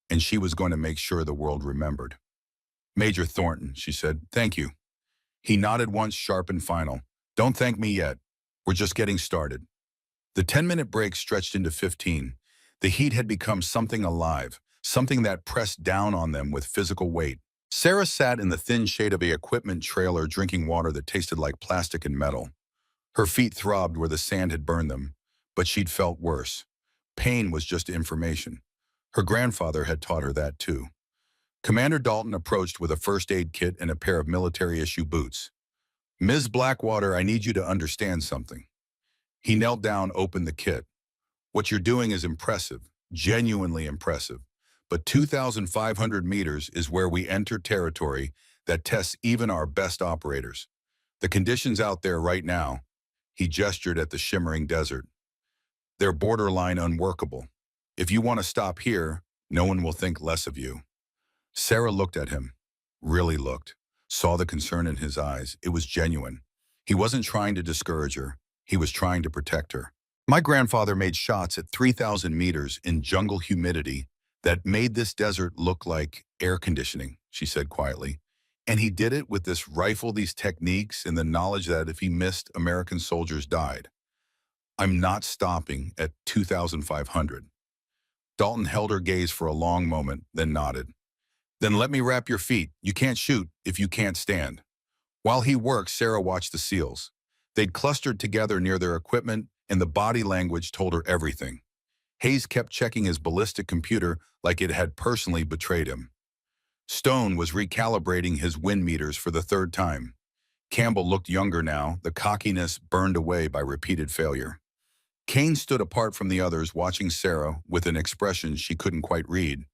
and she was going to make sure the world remembered. "Major Thornton," she said, "thank you." He nodded once, sharp and final. "Don't thank me yet. We're just getting started." The 10-minute break stretched into 15. The heat had become something alive, something that pressed down on them with physical weight. Sarah sat in the thin shade of a equipment trailer drinking water that tasted like plastic and metal. Her feet throbbed where the sand had burned them, but she'd felt worse. Pain was just information. Her grandfather had taught her that too. Commander Dalton approached with a first aid kit and a pair of military-issue boots. "Ms. Blackwater, I need you to understand something." He knelt down, opened the kit. "What you're doing is impressive, genuinely impressive. But 2,500 meters is where we enter territory that tests even our best operators. The conditions out there right now," he gestured at the shimmering desert, "they're borderline unworkable. If you want to stop here, no one will think less of you." Sarah looked at him, really looked, saw the concern in his eyes. It was genuine. He wasn't trying to discourage her. He was trying to protect her. "My grandfather made shots at 3,000 meters in jungle humidity that made this desert look like air conditioning," she said quietly. "And he did it with this rifle, these techniques, and the knowledge that if he missed, American soldiers died. I'm not stopping at 2,500. Dalton held her gaze for a long moment, then nodded. "Then let me wrap your feet. You can't shoot if you can't stand." While he worked, Sarah watched the SEALs. They'd clustered together near their equipment, and the body language told her everything. Hayes kept checking his ballistic computer like it had personally betrayed him. Stone was recalibrating his wind meters for the third time. Campbell looked younger now, the cockiness burned away by repeated failure. Kane stood apart from the others, watching Sarah with an expression she couldn't quite read.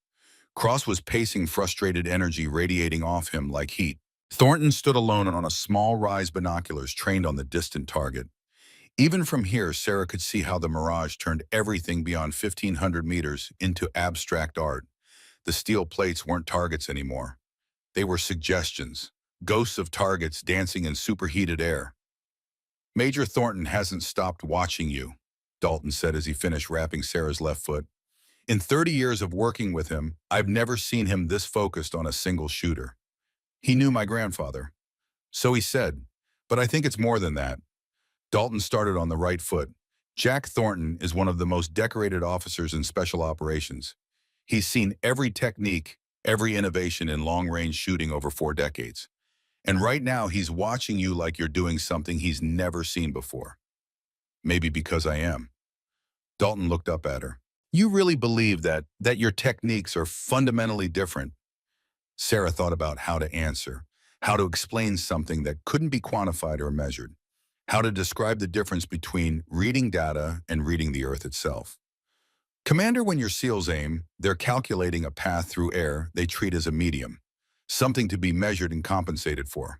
Cross was pacing, frustrated energy radiating off him like heat. Thornton stood alone on a small rise, binoculars trained on the distant target. Even from here, Sarah could see how the mirage turned everything beyond 1,500 meters into abstract art. The steel plates weren't targets anymore. They were suggestions, ghosts of targets dancing in superheated air. "Major Thornton hasn't stopped watching you," Dalton said as he finished wrapping Sarah's left foot. "In 30 years of working with him, I've never seen him this focused on a single shooter. He knew my grandfather." "So he said, but I think it's more than that." Dalton started on the right foot. "Jack Thornton is one of the most decorated officers in special operations. He's seen every technique, every innovation in long-range shooting over 4 decades. And right now, he's watching you like you're doing something he's never seen before. Maybe because I am. Dalton looked up at her. You really believe that your techniques are fundamentally different? Sarah thought about how to answer, how to explain something that couldn't be quantified or measured, how to describe the difference between reading data and reading the Earth itself. Commander, when your SEALs aim, they're calculating a path through air they treat as a medium, something to be measured and compensated for.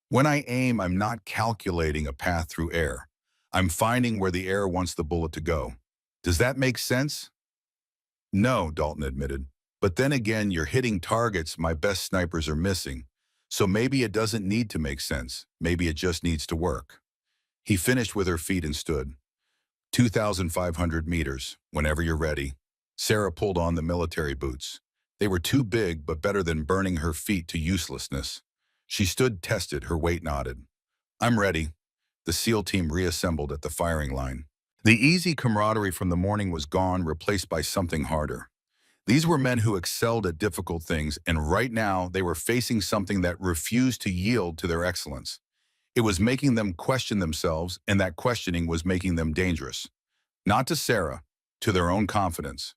When I aim, I'm not calculating a path through air. I'm finding where the air wants the bullet to go. Does that make sense? No, Dalton admitted. But then again, you're hitting targets my best snipers are missing. So maybe it doesn't need to make sense. Maybe it just needs to work. He finished with her feet and stood. 2,500 meters, whenever you're ready. Sarah pulled on the military boots. They were too big, but better than burning her feet to uselessness. She stood tested, her weight nodded. I'm ready. The SEAL team reassembled at the firing line. The easy camaraderie from the morning was gone, replaced by something harder. These were men who excelled at difficult things, and right now they were facing something that refused to yield to their excellence. It was making them question themselves, and that questioning was making them dangerous. Not to Sarah, to their own confidence.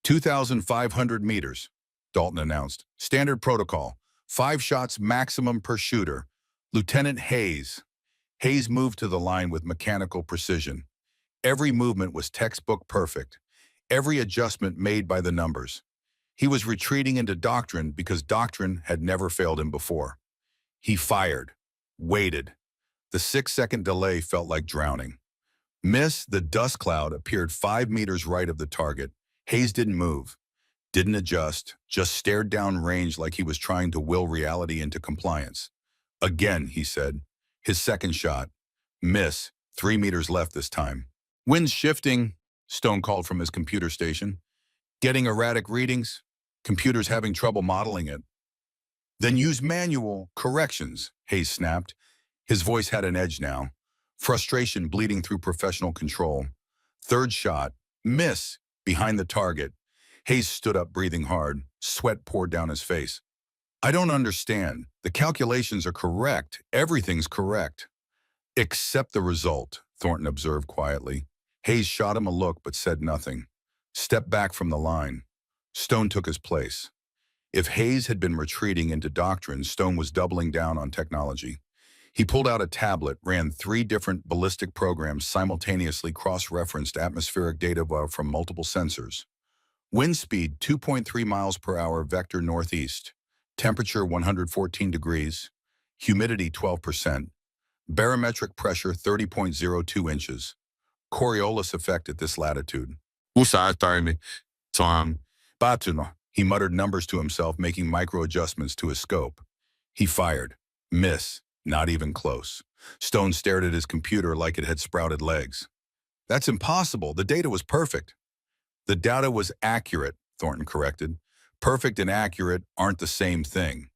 2,500 meters, Dalton announced. Standard protocol, 5 shots maximum per shooter. Lieutenant Hayes. Hayes moved to the line with mechanical precision. Every movement was textbook perfect. Every adjustment made by the numbers. He was retreating into doctrine because doctrine had never failed him before. He fired, waited. The 6-second delay felt like drowning. Miss, the dust cloud appeared 5 meters right of the target. Hayes didn't move, didn't adjust, just stared down range like he was trying to will reality into compliance. Again, he said. His second shot. Miss, 3 meters left this time. Wind's shifting, Stone called from his computer station. Getting erratic readings, computers having trouble modeling it. Then use manual corrections, Hayes snapped. His voice had an edge now. Frustration bleeding through professional control. Third shot. Miss. Behind the target. Hayes stood up, breathing hard. Sweat poured down his face. I don't understand. The calculations are correct. Everything's correct. Except the result, Thornton observed quietly. Hayes shot him a look but said nothing. Stepped back from the line. Stone took his place. If Hayes had been retreating into doctrine, Stone was doubling down on technology. He pulled out a tablet, ran 3 different ballistic programs, simultaneously cross-referenced atmospheric data from multiple sensors. Wind speed 2.3 miles per hour vector northeast. Temperature 114 degrees. Humidity 12%. Barometric pressure 30.02 inches. Coriolis effect at this latitude. He muttered numbers to himself, making micro-adjustments to his scope. He fired. Miss. Not even close. Stone stared at his computer like it had sprouted legs. That's impossible. The data was perfect. The data was accurate, Thornton corrected. Perfect and accurate aren't the same thing.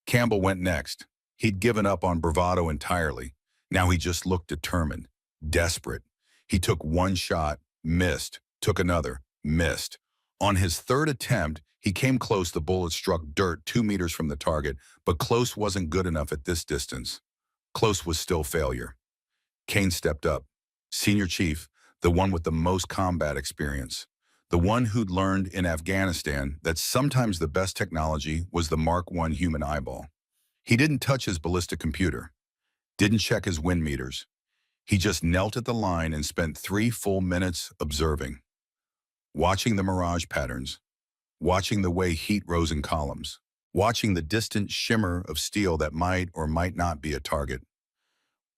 Campbell went next. He'd given up on bravado entirely. Now he just looked determined, desperate. He took 1 shot, missed, took another, missed. On his 3rd attempt, he came close. The bullet struck dirt 2 meters from the target, but close wasn't good enough at this distance. Close was still failure. Kane stepped up. Senior chief, the one with the most combat experience. The one who'd learned in Afghanistan that sometimes the best technology was the Mark I human eyeball. He didn't touch his ballistic computer. Didn't check his wind meters. He just knelt at the line and spent 3 full minutes observing. Watching the mirage patterns. Watching the way heat rose in columns. Watching the distant shimmer of steel that might or might not be a target.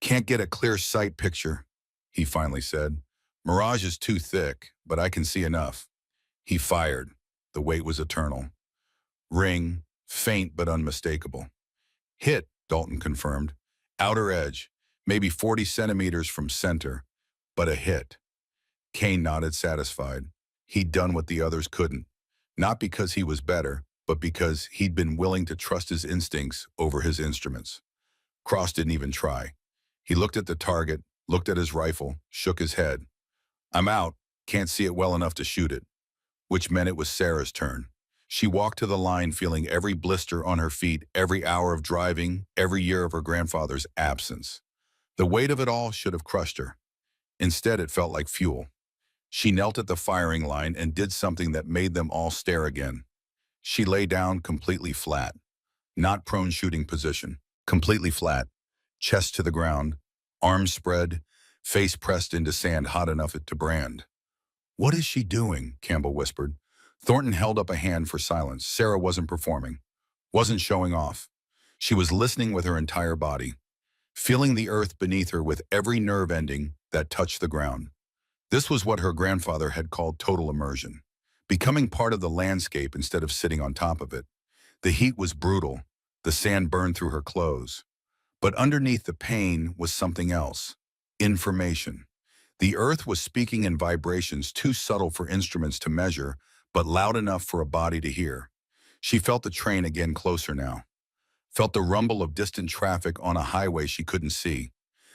Can't get a clear sight picture, he finally said. Mirage is too thick, but I can see enough. He fired. The wait was eternal. Ring, faint but unmistakable. Hit, Dalton confirmed. Outer edge, maybe 40 centimeters from center, but a hit. Kane nodded, satisfied. He'd done what the others couldn't. Not because he was better, but because he'd been willing to trust his instincts over his instruments. Cross didn't even try. He looked at the target, looked at his rifle, shook his head. I'm out, can't see it well enough to shoot it. Which meant it was Sarah's turn. She walked to the line feeling every blister on her feet, every hour of driving, every year of her grandfather's absence. The weight of it all should have crushed her. Instead, it felt like fuel. She knelt at the firing line and did something that made them all stare again. She lay down completely flat, not prone shooting position, completely flat, chest to the ground, arms spread, face pressed into sand hot enough to brand. "What is she doing?" Campbell whispered. Thornton held up a hand for silence. Sarah wasn't performing, wasn't showing off. She was listening with her entire body, feeling the earth beneath her with every nerve ending that touched the ground. This was what her grandfather had called total immersion, becoming part of the landscape instead of sitting on top of it. The heat was brutal. The sand burned through her clothes. But underneath the pain was something else. Information. The earth was speaking in vibrations too subtle for instruments to measure, but loud enough for a body to hear. She felt the train again closer now. Felt the rumble of distant traffic on a highway she couldn't see.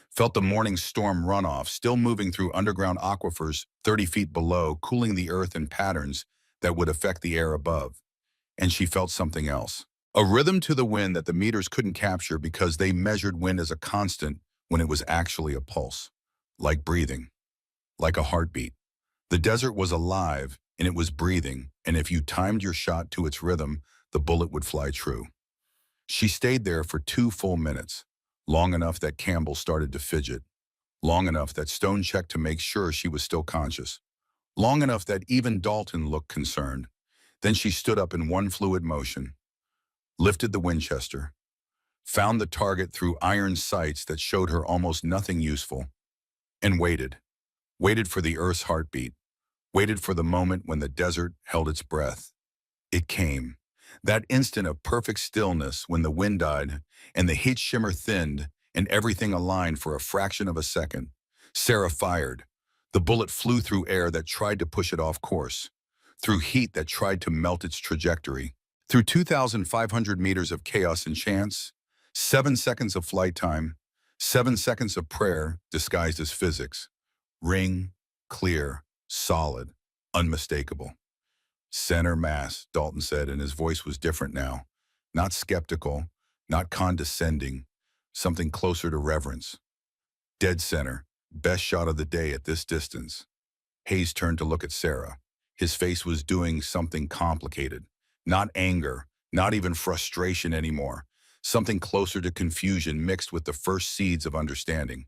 Felt the morning storm runoff still moving through underground aquifers 30 feet below, cooling the earth in patterns that would affect the air above. And she felt something else. A rhythm to the wind that the meters couldn't capture because they measured wind as a constant when it was actually a pulse. Like breathing. Like a heartbeat. The desert was alive, and it was breathing, and if you timed your shot to its rhythm, the bullet would fly true. She stayed there for 2 full minutes, long enough that Campbell started to fidget, long enough that Stone checked to make sure she was still conscious, long enough that even Dalton looked concerned. Then she stood up in one fluid motion, lifted the Winchester, found the target through iron sights that showed her almost nothing useful, and waited. Waited for the Earth's heartbeat, waited for the moment when the desert held its breath. It came. That instant of perfect stillness when the wind died and the heat shimmer thinned and everything aligned for a fraction of a second. Sarah fired. The bullet flew through air that tried to push it off course, through heat that tried to melt its trajectory, through 2,500 meters of chaos and chance, 7 seconds of flight time, 7 seconds of prayer disguised as physics. Ring, clear, solid, unmistakable. "Center mass," Dalton said, and his voice was different now. Not skeptical, not condescending, something closer to reverence. "Dead center, best shot of the day at this distance." Hayes turned to look at Sarah. His face was doing something complicated. Not anger, not even frustration anymore. Something closer to confusion mixed with the first seeds of understanding.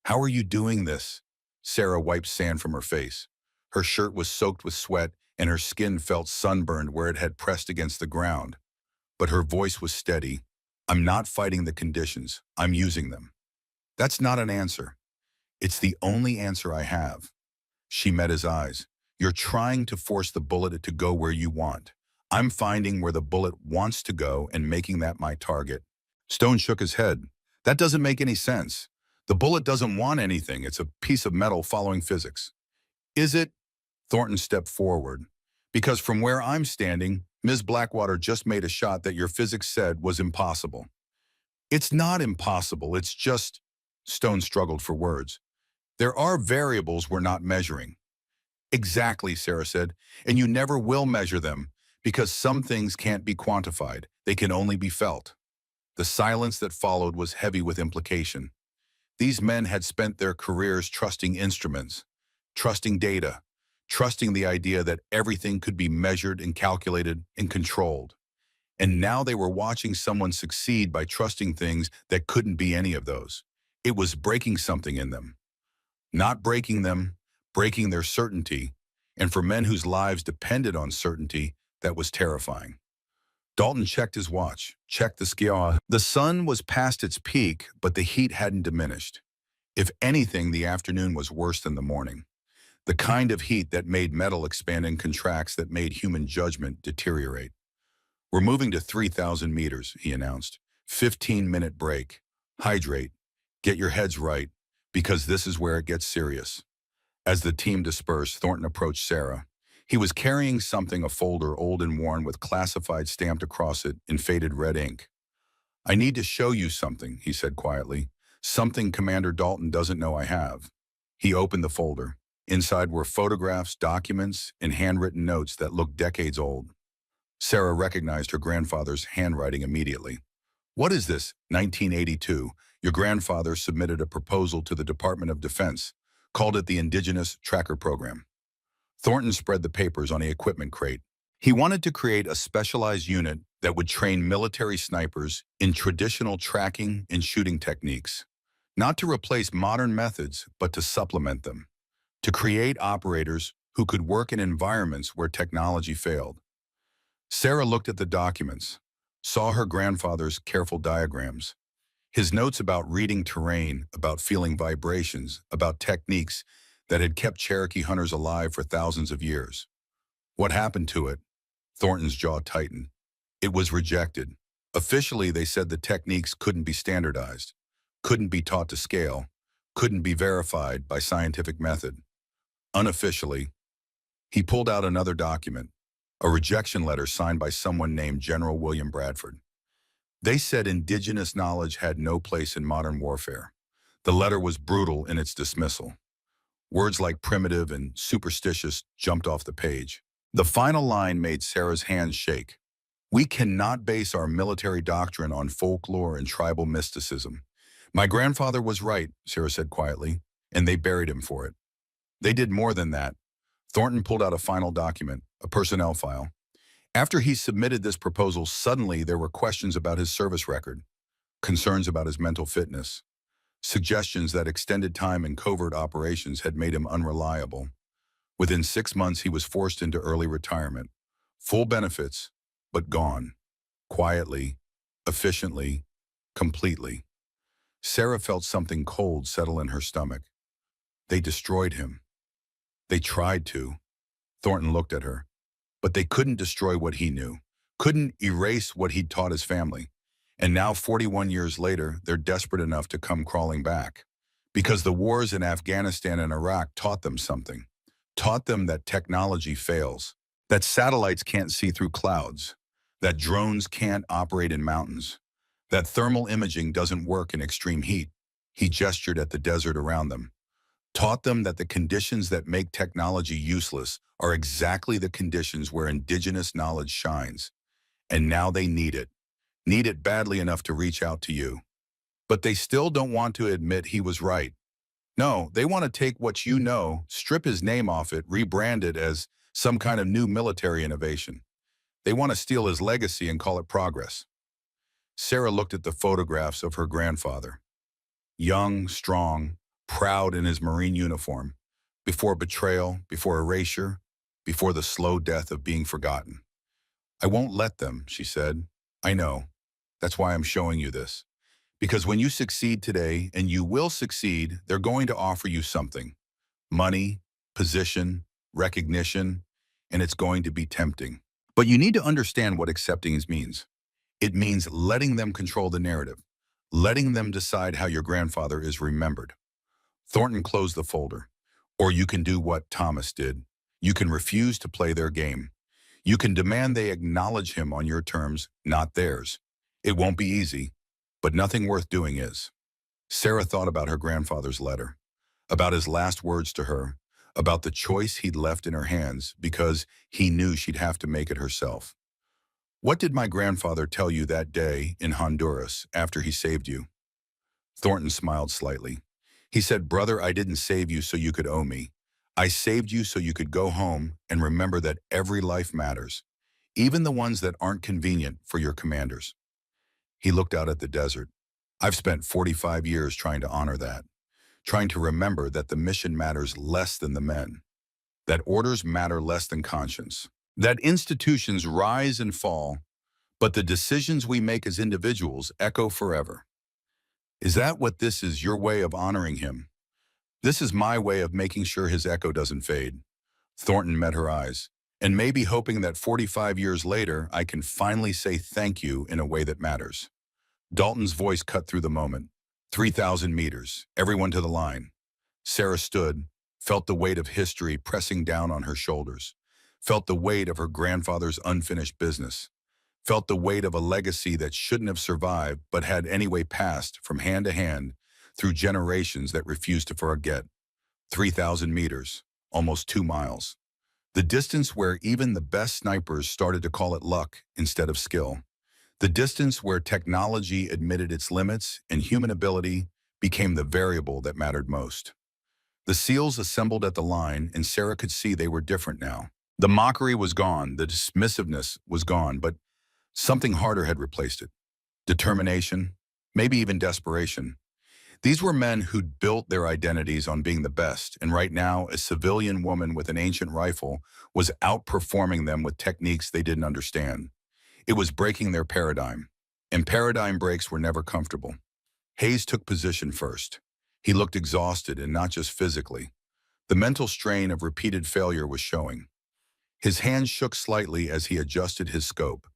"How are you doing this?" Sarah wiped sand from her face. Her shirt was soaked with sweat, and her skin felt sunburned where it had pressed against the ground. But her voice was steady. "I'm not fighting the conditions. I'm using them." "That's not an answer." "It's the only answer I have." She met his eyes. "You're trying to force the bullet to go where you want. I'm finding where the bullet wants to go and making that my target." Stone shook his head. "That doesn't make any sense. The bullet doesn't want anything. It's a piece of metal following physics." "Is it?" Thornton stepped forward. "Because from where I'm standing, Ms. Blackwater just made a shot that your physics said was impossible." "It's not impossible, it's just—" Stone struggled for words. "There are variables we're not measuring." "Exactly," Sarah said, "and you never will measure them, because some things can't be quantified. They can only be felt." The silence that followed was heavy with implication. These men had spent their careers trusting instruments, trusting data, trusting the idea that everything could be measured and calculated and controlled. And now they were watching someone succeed by trusting things that couldn't be any of those. It was breaking something in them. Not breaking them, breaking their certainty. And for men whose lives depended on certainty, that was terrifying. Dalton checked his watch, checked the scale. The sun was past its peak, but the heat hadn't diminished. If anything, the afternoon was worse than the morning. The kind of heat that made metal expand and contracts, that made human judgment deteriorate. "We're moving to 3,000 meters, he announced. 15-minute break. Hydrate. Get your heads right, because this is where it gets serious." As the team dispersed, Thornton approached Sarah. He was carrying something, a folder old and worn with classified stamped across it in faded red ink. "I need to show you something," he said quietly. "Something Commander Dalton doesn't know I have." He opened the folder. Inside were photographs, documents, and handwritten notes that looked decades old. Sarah recognized her grandfather's handwriting immediately. What is this? 1982. Your grandfather submitted a proposal to the Department of Defense, called it the Indigenous Tracker Program. Thornton spread the papers on the equipment crate. He wanted to create a specialized unit that would train military snipers in traditional tracking and shooting techniques, not to replace modern methods, but to supplement them, to create operators who could work in environments where technology failed. Sarah looked at the documents, saw her grandfather's careful diagrams, his notes about reading terrain, about feeling vibrations, about techniques that had kept Cherokee hunters alive for thousands of years. What happened to it? Thornton's jaw tightened. It was rejected. Officially, they said the techniques couldn't be standardized, couldn't be taught to scale, couldn't be verified by scientific method. Unofficially, he pulled out another document, a rejection letter signed by someone named General William Bradford. They said indigenous knowledge had no place in modern warfare. The letter was brutal in its dismissal. Words like primitive and superstitious jumped off the page. The final line made Sarah's hands shake. We cannot base our military doctrine on folklore and tribal mysticism. My grandfather was right, Sarah said quietly, and they buried him for it. They did more than that. Thornton pulled out a final document, a personnel file. After he submitted this proposal, suddenly there were questions about his service record, concerns about his mental fitness, suggestions that extended time in covert operations had made him unreliable. Within 6 months, he was forced into early retirement. Full benefits, but gone. Quietly, efficiently, completely. Sarah felt something cold settle in her stomach. They destroyed him. They tried to. Thornton looked at her. But they couldn't destroy what he knew, couldn't erase what he'd taught his family. And now, 41 years later, they're desperate enough to come crawling back. Because the wars in Afghanistan and Iraq taught them something. Taught them that technology fails, that satellites can't see through clouds, that drones can't operate in mountains, that thermal imaging doesn't work in extreme heat. He gestured at the desert around them. Taught them that the conditions that make technology useless are exactly the conditions where indigenous knowledge shines. And now they need it badly enough to reach out to you. But they still don't want to admit he was right. No, they want to take what you know, strip his name off it, rebrand it as some kind of new military innovation. They want to steal his legacy and call it progress. Sarah looked at the photographs of her grandfather. Young, strong, proud in his Marine uniform, before betrayal, before erasure, before the slow death of being forgotten. I won't let them, she said. I know. That's why I'm showing you this. Because when you succeed today, and you will succeed, they're going to offer you something. Money, position, recognition, and it's going to be tempting. But you need to understand what accepting means. It means letting them control the narrative, letting them decide how your grandfather is remembered. Thornton closed the folder. Or you can do what Thomas did. You can refuse to play their game. You can demand they acknowledge him on your terms, not theirs. It won't be easy, but nothing worth doing is. Sarah thought about her grandfather's letter, about his last words to her, about the choice he'd left in her hands because he knew she'd have to make it herself. What did my grandfather tell you that day in Honduras after he saved you? Thornton smiled slightly. He said, brother, I didn't save you so you could owe me. I saved you so you could go home and remember that every life matters, even the ones that aren't convenient for your commanders. He looked out at the desert. I've spent 45 years trying to honor that, trying to remember that the mission matters less than the men, that orders matter less than conscience, that institutions rise and fall, but the decisions we make as individuals echo forever. Is that what this is, your way of honoring him? This is my way of making sure his echo doesn't fade. Thornton met her eyes, and maybe hoping that 45 years later, I can finally say thank you in a way that matters. Dalton's voice cut through the moment. 3,000 meters, everyone to the line. Sarah stood, felt the weight of history pressing down on her shoulders, felt the weight of her grandfather's unfinished business, felt the weight of a legacy that shouldn't have survived but had anyway passed from hand to hand through generations that refused to forget. 3,000 meters, almost 2 miles. The distance where even the best snipers started to call it luck instead of skill. The distance where technology admitted its limits and human ability became the variable that mattered most. The SEALs assembled at the line, and Sarah could see they were different now. The mockery was gone, the dismissiveness was gone, but something harder had replaced it. Determination, maybe even desperation. These were men who'd built their identities on being the best, and right now, a civilian woman with an ancient rifle was outperforming them with techniques they didn't understand. It was breaking their paradigm, and paradigm breaks were never comfortable. Hayes took position first. He looked exhausted, and not just physically. The mental strain of repeated failure was showing. His hands shook slightly as he adjusted his scope.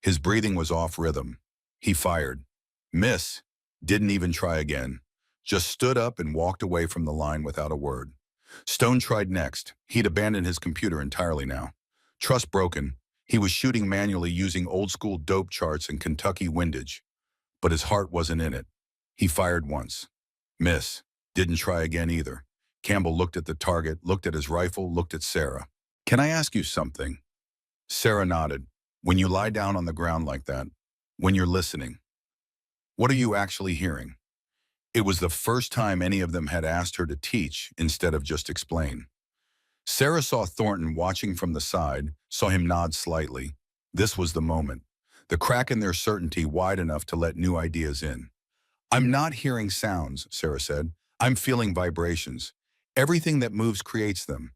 His breathing was off rhythm. He fired. Miss. Didn't even try again. Just stood up and walked away from the line without a word. Stone tried next. He'd abandoned his computer entirely now. Trust broken. He was shooting manually using old-school dope charts and Kentucky windage. But his heart wasn't in it. He fired once. Miss. Didn't try again either. Campbell looked at the target, looked at his rifle, looked at Sarah. Can I ask you something? Sarah nodded. When you lie down on the ground like that, when you're listening, what are you actually hearing? It was the first time any of them had asked her to teach instead of just explain. Sarah saw Thornton watching from the side, saw him nod slightly. This was the moment. The crack in their certainty wide enough to let new ideas in. I'm not hearing sounds, Sarah said. I'm feeling vibrations. Everything that moves creates them.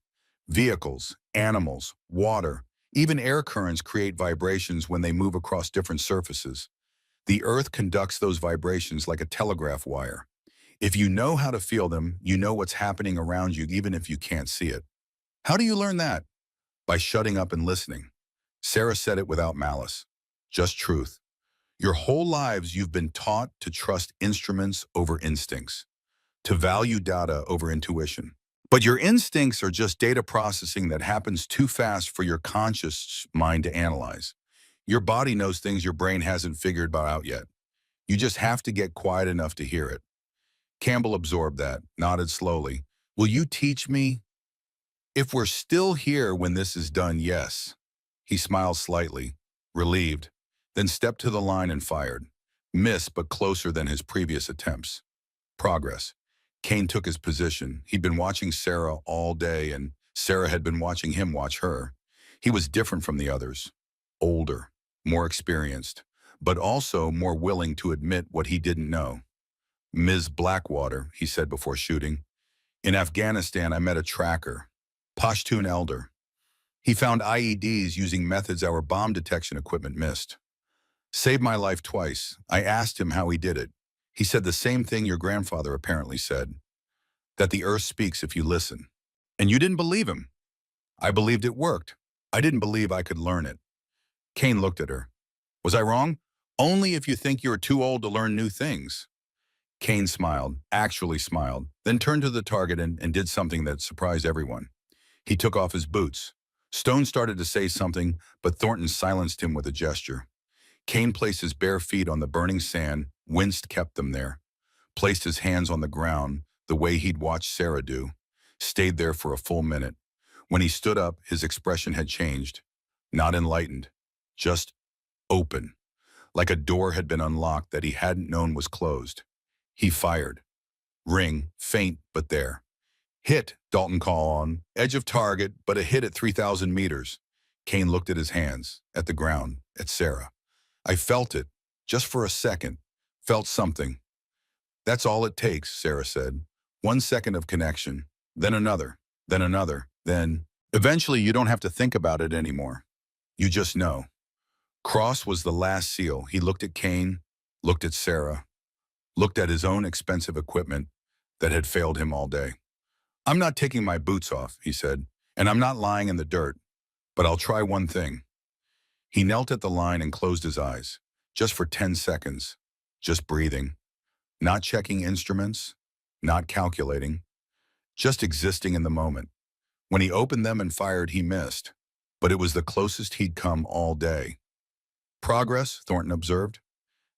Vehicles, animals, water, even air currents create vibrations when they move across different surfaces. The earth conducts those vibrations like a telegraph wire. If you know how to feel them, you know what's happening around you even if you can't see it. How do you learn that? By shutting up and listening. Sarah said it without malice. Just truth. Your whole lives you've been taught to trust instruments over instincts, to value data over intuition. But your instincts are just data processing that happens too fast for your conscious mind to analyze. Your body knows things your brain hasn't figured out yet. You just have to get quiet enough to hear it. Campbell absorbed that, nodded slowly. Will you teach me? If we're still here when this is done, yes. He smiled slightly, relieved, then stepped to the line and fired. Missed, but closer than his previous attempts. Progress. Kane took his position. He'd been watching Sarah all day, and Sarah had been watching him watch her. He was different from the others. Older, more experienced, but also more willing to admit what he didn't know. Ms. Blackwater, he said before shooting. In Afghanistan, I met a tracker, Pashtun elder. He found IEDs using methods our bomb detection equipment missed. Saved my life twice. I asked him how he did it. He said the same thing your grandfather apparently said, that the earth speaks if you listen. And you didn't believe him. I believed it worked. I didn't believe I could learn it. Kane looked at her. Was I wrong? Only if you think you're too old to learn new things. Kane smiled, actually smiled, then turned to the target and did something that surprised everyone. He took off his boots. Stone started to say something, but Thornton silenced him with a gesture. Kane placed his bare feet on the burning sand, winced kept them there, placed his hands on the ground the way he'd watched Sarah do, stayed there for a full minute. When he stood up, his expression had changed. Not enlightened, just open, like a door had been unlocked that he hadn't known was closed. He fired. Ring, faint, but there. Hit, Dalton called on, edge of target, but a hit at 3,000 meters. Kane looked at his hands, at the ground, at Sarah. I felt it, just for a second, felt something. That's all it takes, Sarah said. 1 second of connection, then another, then eventually you don't have to think about it anymore. You just know. Cross was the last SEAL. He looked at Kane, looked at Sarah, looked at his own expensive equipment that had failed him all day. I'm not taking my boots off, he said, and I'm not lying in the dirt, but I'll try one thing. He knelt at the line and closed his eyes, just for 10 seconds, just breathing, not checking instruments, not calculating, just existing in the moment. When he opened them and fired, he missed, but it was the closest he'd come all day. Progress, Thornton observed.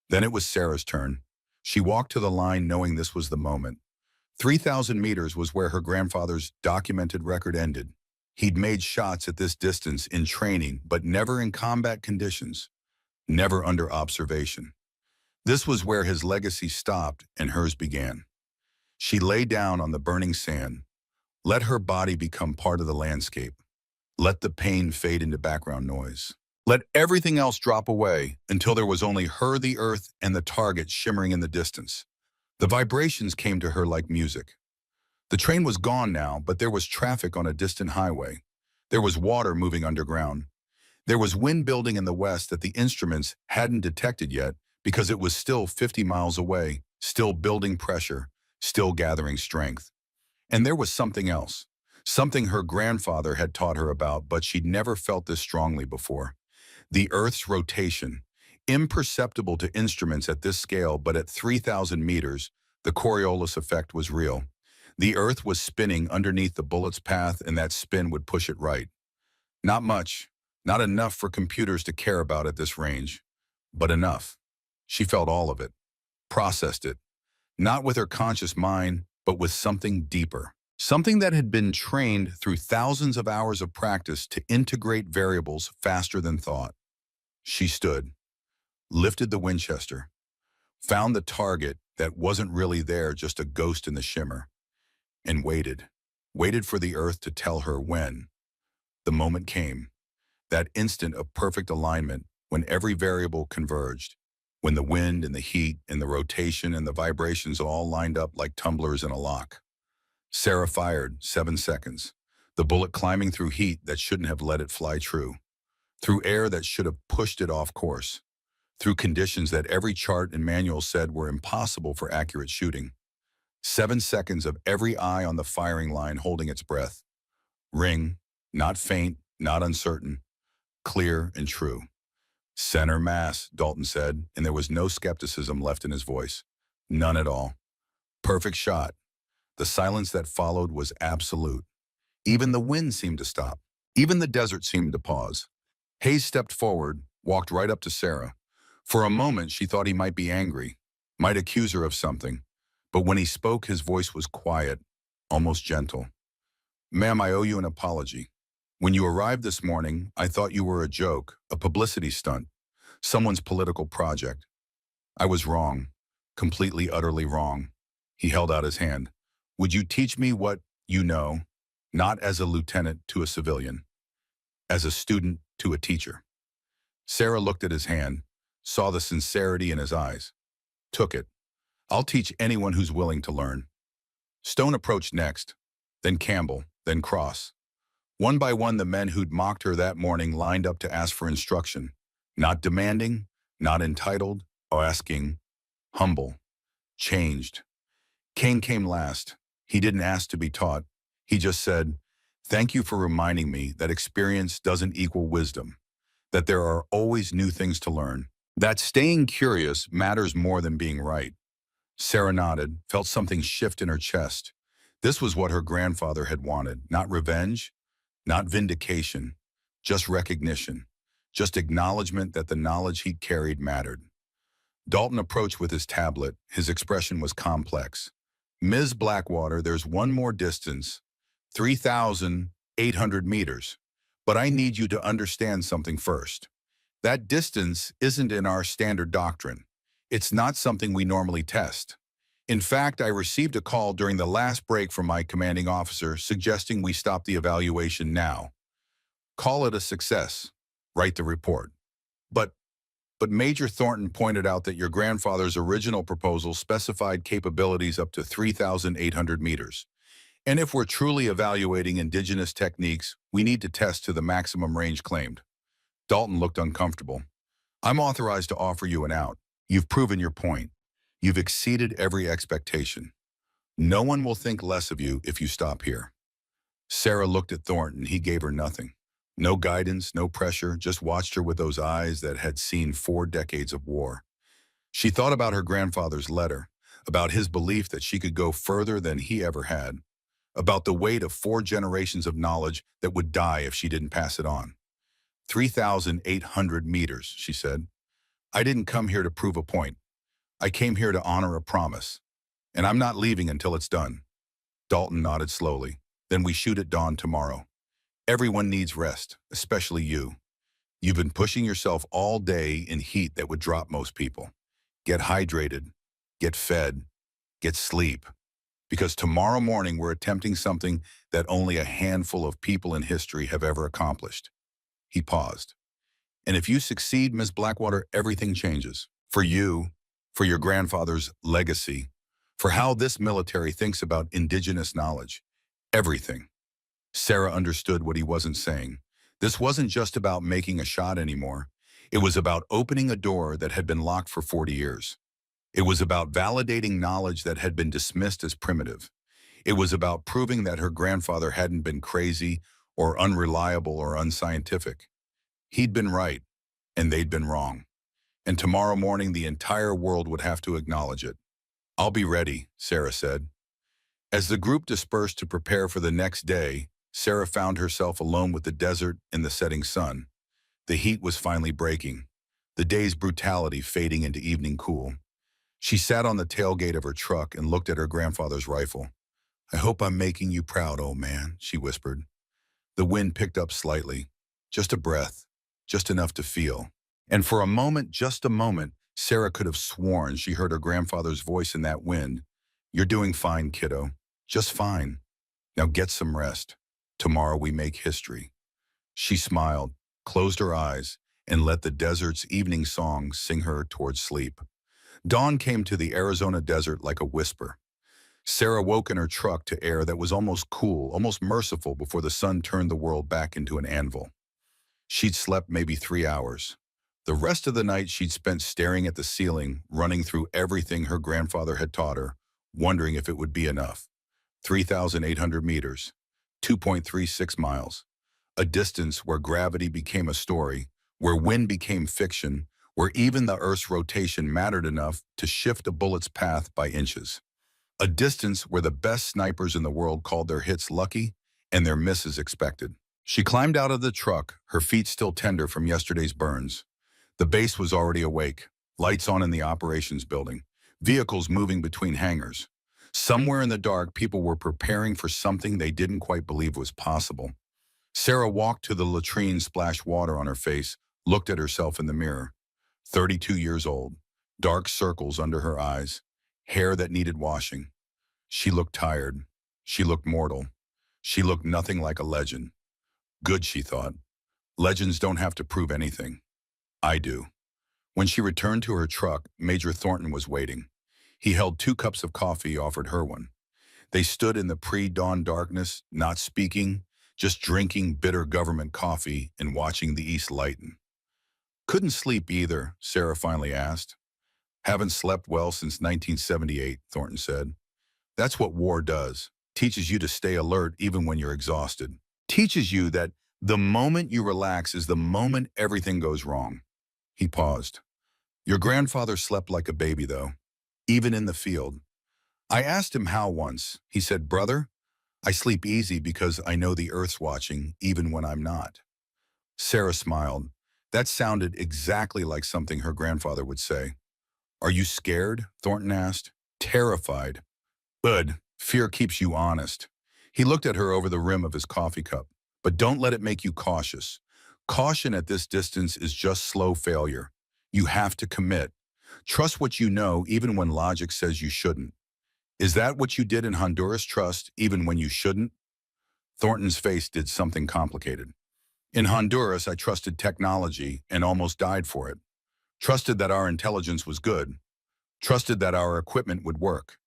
Then it was Sarah's turn. She walked to the line knowing this was the moment. 3,000 meters was where her grandfather's documented record ended. He'd made shots at this distance in training, but never in combat conditions, never under observation. This was where his legacy stopped and hers began. She lay down on the burning sand, let her body become part of the landscape, let the pain fade into background noise. Let everything else drop away until there was only her, the earth, and the target shimmering in the distance. The vibrations came to her like music. The train was gone now, but there was traffic on a distant highway. There was water moving underground. There was wind building in the west that the instruments hadn't detected yet because it was still 50 miles away, still building pressure, still gathering strength. And there was something else, something her grandfather had taught her about, but she'd never felt this strongly before. The Earth's rotation, imperceptible to instruments at this scale, but at 3,000 meters, the Coriolis effect was real. The Earth was spinning underneath the bullet's path, and that spin would push it right. Not much, not enough for computers to care about at this range, but enough. She felt all of it, processed it, not with her conscious mind, but with something deeper. Something that had been trained through thousands of hours of practice to integrate variables faster than thought. She stood, lifted the Winchester, found the target that wasn't really there, just a ghost in the shimmer, and waited for the Earth to tell her when. The moment came, that instant of perfect alignment when every variable converged, when the wind and the heat and the rotation and the vibrations all lined up like tumblers in a lock. Sarah fired, 7 seconds, the bullet climbing through heat that shouldn't have let it fly true, through air that should have pushed it off course, through conditions that every chart and manual said were impossible for accurate shooting. 7 seconds of every eye on the firing line holding its breath. Ring, not faint, not uncertain, clear and true. Center mass, Dalton said, and there was no skepticism left in his voice. None at all. Perfect shot. The silence that followed was absolute. Even the wind seemed to stop. Even the desert seemed to pause. Hayes stepped forward, walked right up to Sarah. For a moment, she thought he might be angry, might accuse her of something. But when he spoke, his voice was quiet, almost gentle. Ma'am, I owe you an apology. When you arrived this morning, I thought you were a joke, a publicity stunt, someone's political project. I was wrong, completely, utterly wrong. He held out his hand. Would you teach me what you know, not as a lieutenant to a civilian, as a student to a teacher? Sarah looked at his hand, saw the sincerity in his eyes, took it. I'll teach anyone who's willing to learn. Stone approached next, then Campbell, then Cross. One by one, the men who'd mocked her that morning lined up to ask for instruction, not demanding, not entitled, or asking, humble, changed. Kane came last. He didn't ask to be taught. He just said, thank you for reminding me that experience doesn't equal wisdom, that there are always new things to learn, that staying curious matters more than being right. Sarah nodded, felt something shift in her chest. This was what her grandfather had wanted, not revenge, not vindication, just recognition, just acknowledgement that the knowledge he carried mattered. Dalton approached with his tablet. His expression was complex. Ms. Blackwater, there's one more distance, 3,800 meters. But I need you to understand something first. That distance isn't in our standard doctrine. It's not something we normally test. In fact, I received a call during the last break from my commanding officer suggesting we stop the evaluation now. Call it a success. Write the report. But Major Thornton pointed out that your grandfather's original proposal specified capabilities up to 3,800 meters. And if we're truly evaluating indigenous techniques, we need to test to the maximum range claimed. Dalton looked uncomfortable. I'm authorized to offer you an out. You've proven your point. You've exceeded every expectation. No one will think less of you if you stop here. Sarah looked at Thornton. He gave her nothing. No guidance, no pressure, just watched her with those eyes that had seen 4 decades of war. She thought about her grandfather's letter, about his belief that she could go further than he ever had, about the weight of 4 generations of knowledge that would die if she didn't pass it on. 3,800 meters, she said. I didn't come here to prove a point. I came here to honor a promise. And I'm not leaving until it's done. Dalton nodded slowly. Then we shoot at dawn tomorrow. Everyone needs rest, especially you. You've been pushing yourself all day in heat that would drop most people. Get hydrated, get fed, get sleep. Because tomorrow morning we're attempting something that only a handful of people in history have ever accomplished." He paused. "And if you succeed, Miss Blackwater, everything changes. For you, for your grandfather's legacy, for how this military thinks about indigenous knowledge. Everything." Sarah understood what he wasn't saying. This wasn't just about making a shot anymore. It was about opening a door that had been locked for 40 years. It was about validating knowledge that had been dismissed as primitive. It was about proving that her grandfather hadn't been crazy or unreliable or unscientific. He'd been right, and they'd been wrong. And tomorrow morning, the entire world would have to acknowledge it. "I'll be ready," Sarah said. As the group dispersed to prepare for the next day, Sarah found herself alone with the desert in the setting sun. The heat was finally breaking, the day's brutality fading into evening cool. She sat on the tailgate of her truck and looked at her grandfather's rifle. "I hope I'm making you proud, old man," she whispered. The wind picked up slightly. Just a breath, just enough to feel. And for a moment, just a moment, Sarah could have sworn she heard her grandfather's voice in that wind. "You're doing fine, kiddo. Just fine. Now get some rest. Tomorrow we make history." She smiled, closed her eyes, and let the desert's evening song sing her towards sleep. Dawn came to the Arizona desert like a whisper. Sarah woke in her truck to air that was almost cool, almost merciful before the sun turned the world back into an anvil. She'd slept maybe 3 hours. The rest of the night she'd spent staring at the ceiling, running through everything her grandfather had taught her, wondering if it would be enough. 3,800 meters, 2.36 miles. A distance where gravity became a story, where wind became fiction, where even the Earth's rotation mattered enough to shift a bullet's path by inches. A distance where the best snipers in the world called their hits lucky and their misses expected. She climbed out of the truck, her feet still tender from yesterday's burns. The base was already awake, lights on in the operations building, vehicles moving between hangars. Somewhere in the dark, people were preparing for something they didn't quite believe was possible. Sarah walked to the latrine, splashed water on her face, looked at herself in the mirror. 32 years old, dark circles under her eyes, hair that needed washing. She looked tired. She looked mortal. She looked nothing like a legend. Good, she thought. Legends don't have to prove anything. I do. When she returned to her truck, Major Thornton was waiting. He held 2 cups of coffee, offered her one. They stood in the pre-dawn darkness, not speaking, just drinking bitter government coffee and watching the east lighten. "Couldn't sleep either," Sarah finally asked. "Haven't slept well since 1978, Thornton said. "That's what war does. Teaches you to stay alert even when you're exhausted. Teaches you that the moment you relax is the moment everything goes wrong." He paused. "Your grandfather slept like a baby, though, even in the field. I asked him how once. He said, 'Brother, I sleep easy because I know the Earth's watching, even when I'm not.'" Sarah smiled. That sounded exactly like something her grandfather would say. "Are you scared?" Thornton asked. "Terrified." "Good. Fear keeps you honest." He looked at her over the rim of his coffee cup. "But don't let it make you cautious. Caution at this distance is just slow failure. You have to commit. Trust what you know even when logic says you shouldn't. Is that what you did in Honduras? Trust even when you shouldn't?" Thornton's face did something complicated. "In Honduras, I trusted technology and almost died for it. Trusted that our intelligence was good. Trusted that our equipment would work.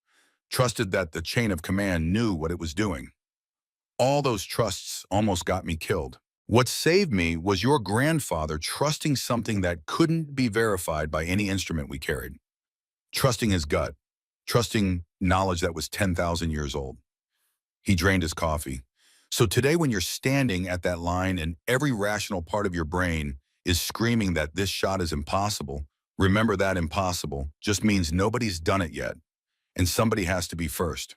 Trusted that the chain of command knew what it was doing. All those trusts almost got me killed. What saved me was your grandfather trusting something that couldn't be verified by any instrument we carried. Trusting his gut. Trusting knowledge that was 10,000 years old." He drained his coffee. "So today when you're standing at that line and every rational part of your brain is screaming that this shot is impossible, remember that impossible just means nobody's done it yet, and somebody has to be first."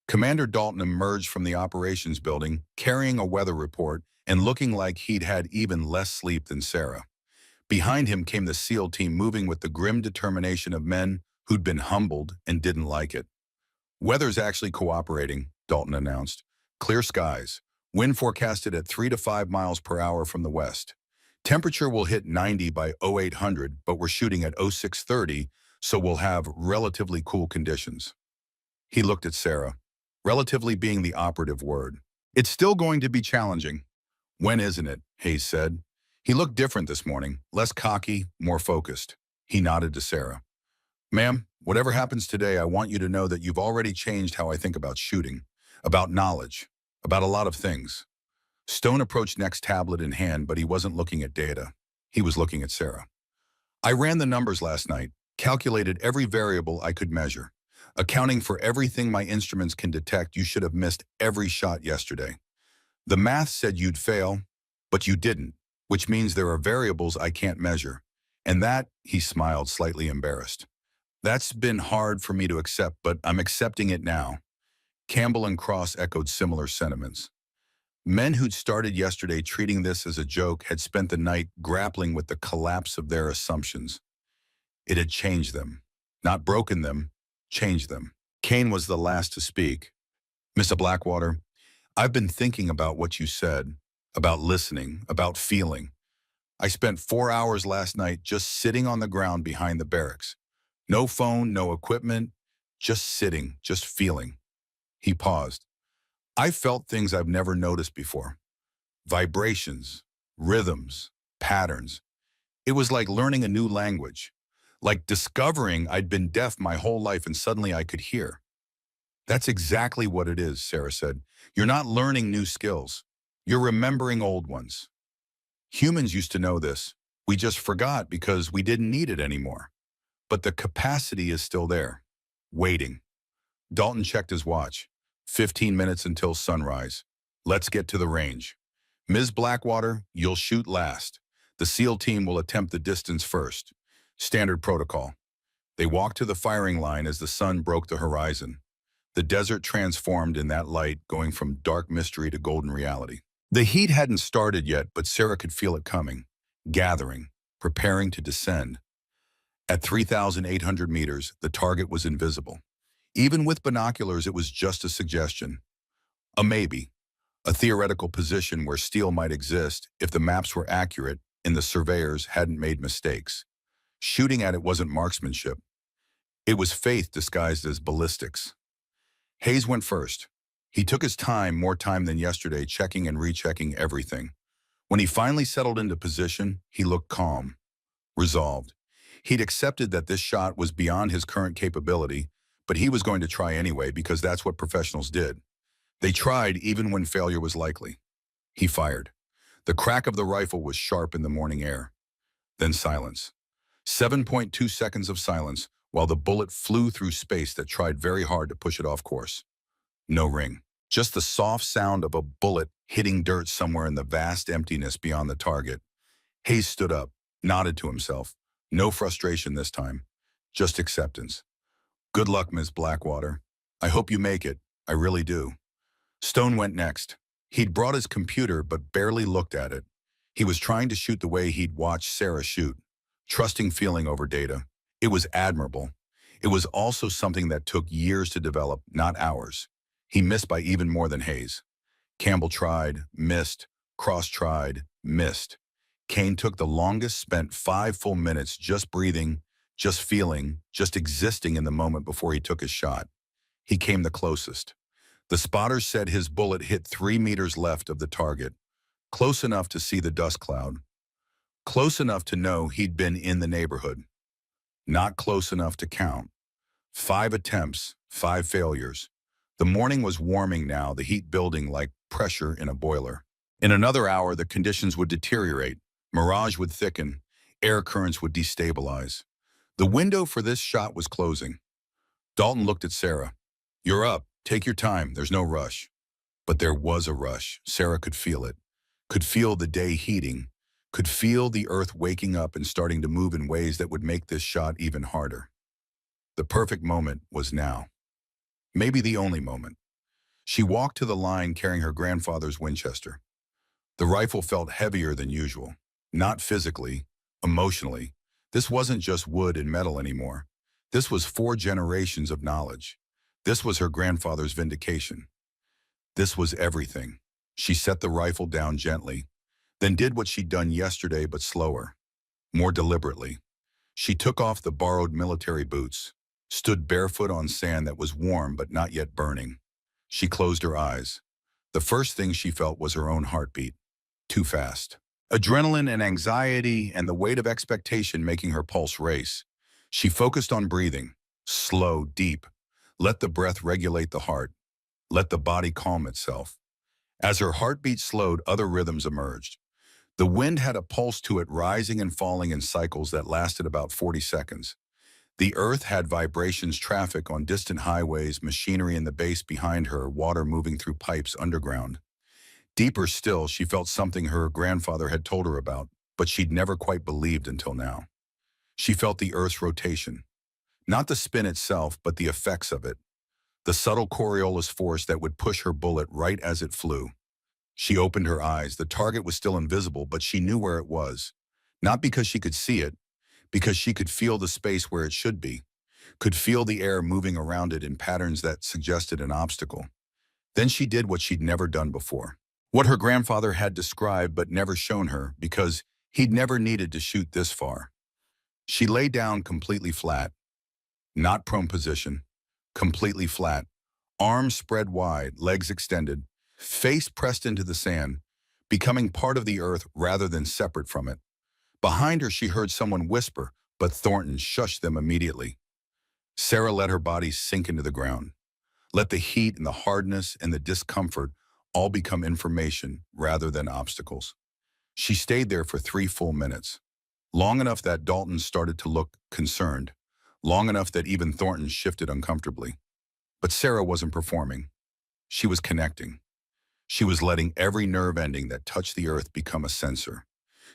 Commander Dalton emerged from the operations building, carrying a weather report and looking like he'd had even less sleep than Sarah. Behind him came the SEAL team, moving with the grim determination of men who'd been humbled and didn't like it. "Weather's actually cooperating," Dalton announced. "Clear skies. Wind forecasted at 3 to 5 miles per hour from the west. Temperature will hit 90 by 0800, but we're shooting at 0630, so we'll have relatively cool conditions. He looked at Sarah, relatively being the operative word. It's still going to be challenging. When isn't it? Hayes said. He looked different this morning, less cocky, more focused. He nodded to Sarah. Ma'am, whatever happens today, I want you to know that you've already changed how I think about shooting, about knowledge, about a lot of things. Stone approached next tablet in hand, but he wasn't looking at data. He was looking at Sarah. I ran the numbers last night, calculated every variable I could measure. Accounting for everything my instruments can detect, you should have missed every shot yesterday. The math said you'd fail, but you didn't, which means there are variables I can't measure. And that, he smiled, slightly embarrassed. That's been hard for me to accept, but I'm accepting it now. Campbell and Cross echoed similar sentiments. Men who'd started yesterday treating this as a joke had spent the night grappling with the collapse of their assumptions. It had changed them. Not broken them, changed them. Kane was the last to speak. Mr. Blackwater, I've been thinking about what you said, about listening, about feeling. I spent 4 hours last night just sitting on the ground behind the barracks. No phone, no equipment, just sitting, just feeling. He paused. I felt things I've never noticed before. Vibrations, rhythms, patterns. It was like learning a new language, like discovering I'd been deaf my whole life and suddenly I could hear. That's exactly what it is, Sarah said. You're not learning new skills. You're remembering old ones. Humans used to know this. We just forgot because we didn't need it anymore. But the capacity is still there, waiting. Dalton checked his watch. 15 minutes until sunrise. Let's get to the range. Ms. Blackwater, you'll shoot last. The SEAL team will attempt the distance first. Standard protocol. They walked to the firing line as the sun broke the horizon. The desert transformed in that light, going from dark mystery to golden reality. The heat hadn't started yet, but Sarah could feel it coming, gathering, preparing to descend. At 3,800 meters, the target was invisible. Even with binoculars, it was just a suggestion. A maybe. A theoretical position where steel might exist if the maps were accurate and the surveyors hadn't made mistakes. Shooting at it wasn't marksmanship. It was faith disguised as ballistics. Hayes went first. He took his time, more time than yesterday, checking and rechecking everything. When he finally settled into position, he looked calm, resolved. He'd accepted that this shot was beyond his current capability, but he was going to try anyway because that's what professionals did. They tried even when failure was likely. He fired. The crack of the rifle was sharp in the morning air. Then silence. 7.2 seconds of silence while the bullet flew through space that tried very hard to push it off course. No ring. Just the soft sound of a bullet hitting dirt somewhere in the vast emptiness beyond the target. Hayes stood up, nodded to himself. No frustration this time. Just acceptance. Good luck, Ms. Blackwater. I hope you make it. I really do. Stone went next. He'd brought his computer but barely looked at it. He was trying to shoot the way he'd watched Sarah shoot, trusting feeling over data. It was admirable. It was also something that took years to develop, not hours. He missed by even more than Hayes. Campbell tried, missed. Cross tried, missed. Kane took the longest, spent 5 full minutes just breathing, just feeling, just existing in the moment before he took his shot. He came the closest. The spotter said his bullet hit 3 meters left of the target, close enough to see the dust cloud, close enough to know he'd been in the neighborhood, not close enough to count. 5 attempts, 5 failures. The morning was warming now, the heat building like pressure in a boiler. In another hour, the conditions would deteriorate, mirage would thicken, air currents would destabilize. The window for this shot was closing. Dalton looked at Sarah. You're up. Take your time. There's no rush. But there was a rush. Sarah could feel it. Could feel the day heating. Could feel the earth waking up and starting to move in ways that would make this shot even harder. The perfect moment was now. Maybe the only moment. She walked to the line carrying her grandfather's Winchester. The rifle felt heavier than usual. Not physically, emotionally. This wasn't just wood and metal anymore. This was 4 generations of knowledge. This was her grandfather's vindication. This was everything. She set the rifle down gently, then did what she'd done yesterday but slower, more deliberately. She took off the borrowed military boots, stood barefoot on sand that was warm but not yet burning. She closed her eyes. The first thing she felt was her own heartbeat. Too fast. Adrenaline and anxiety and the weight of expectation making her pulse race. She focused on breathing. Slow, deep. Let the breath regulate the heart. Let the body calm itself. As her heartbeat slowed, other rhythms emerged. The wind had a pulse to it, rising and falling in cycles that lasted about 40 seconds. The earth had vibrations, traffic on distant highways, machinery in the base behind her, water moving through pipes underground. Deeper still, she felt something her grandfather had told her about, but she'd never quite believed until now. She felt the earth's rotation. Not the spin itself, but the effects of it. The subtle Coriolis force that would push her bullet right as it flew. She opened her eyes. The target was still invisible, but she knew where it was. Not because she could see it, because she could feel the space where it should be, could feel the air moving around it in patterns that suggested an obstacle. Then she did what she'd never done before. What her grandfather had described but never shown her, because he'd never needed to shoot this far. She lay down completely flat, not prone position, completely flat, arms spread wide, legs extended, face pressed into the sand, becoming part of the earth rather than separate from it. Behind her, she heard someone whisper, but Thornton shushed them immediately. Sarah let her body sink into the ground. Let the heat and the hardness and the discomfort all become information rather than obstacles. She stayed there for 3 full minutes, long enough that Dalton started to look concerned, long enough that even Thornton shifted uncomfortably. But Sarah wasn't performing. She was connecting. She was letting every nerve ending that touched the earth become a sensor.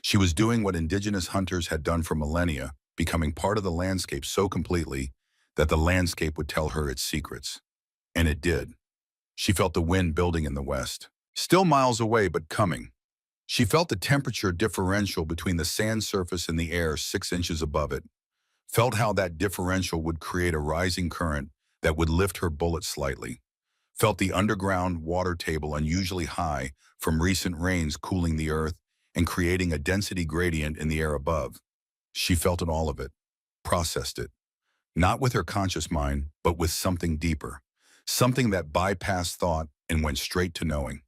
She was doing what indigenous hunters had done for millennia, becoming part of the landscape so completely that the landscape would tell her its secrets. And it did. She felt the wind building in the west, still miles away but coming. She felt the temperature differential between the sand surface and the air 6 inches above it, felt how that differential would create a rising current that would lift her bullet slightly, felt the underground water table unusually high from recent rains cooling the earth and creating a density gradient in the air above. She felt all of it, processed it, not with her conscious mind, but with something deeper, something that bypassed thought and went straight to knowing.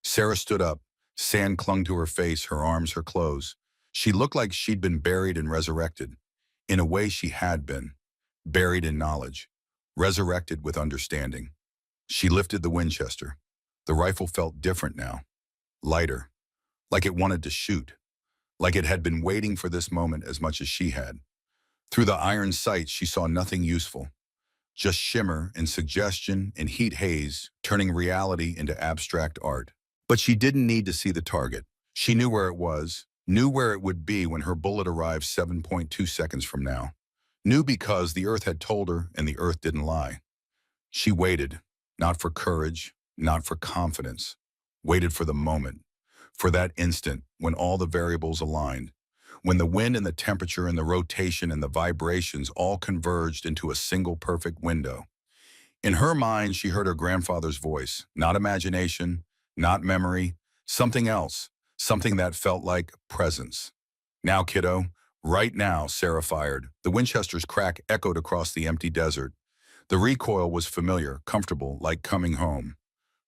Sarah stood up. Sand clung to her face, her arms, her clothes. She looked like she'd been buried and resurrected. In a way she had been, buried in knowledge, resurrected with understanding. She lifted the Winchester. The rifle felt different now, lighter, like it wanted to shoot, like it had been waiting for this moment as much as she had. Through the iron sights, she saw nothing useful, just shimmer and suggestion and heat haze, turning reality into abstract art. But she didn't need to see the target. She knew where it was, knew where it would be when her bullet arrived 7.2 seconds from now. Knew because the earth had told her and the earth didn't lie. She waited, not for courage, not for confidence, waited for the moment, for that instant when all the variables aligned, when the wind and the temperature and the rotation and the vibrations all converged into a single perfect window. In her mind, she heard her grandfather's voice, not imagination, not memory, something else, something that felt like presence. Now, kiddo, right now, Sarah fired. The Winchester's crack echoed across the empty desert. The recoil was familiar, comfortable, like coming home.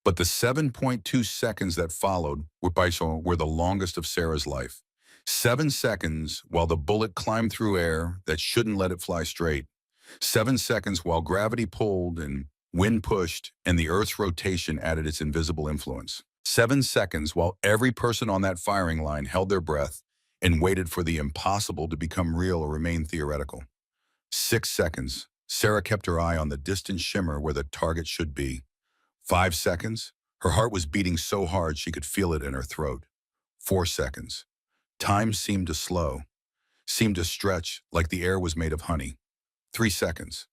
But the 7.2 seconds that followed were the longest of Sarah's life. 7 seconds while the bullet climbed through air that shouldn't let it fly straight. 7 seconds while gravity pulled and wind pushed and the Earth's rotation added its invisible influence. 7 seconds while every person on that firing line held their breath and waited for the impossible to become real or remain theoretical. 6 seconds. Sarah kept her eye on the distant shimmer where the target should be. 5 seconds. Her heart was beating so hard she could feel it in her throat. 4 seconds. Time seemed to slow, seemed to stretch like the air was made of honey. 3 seconds.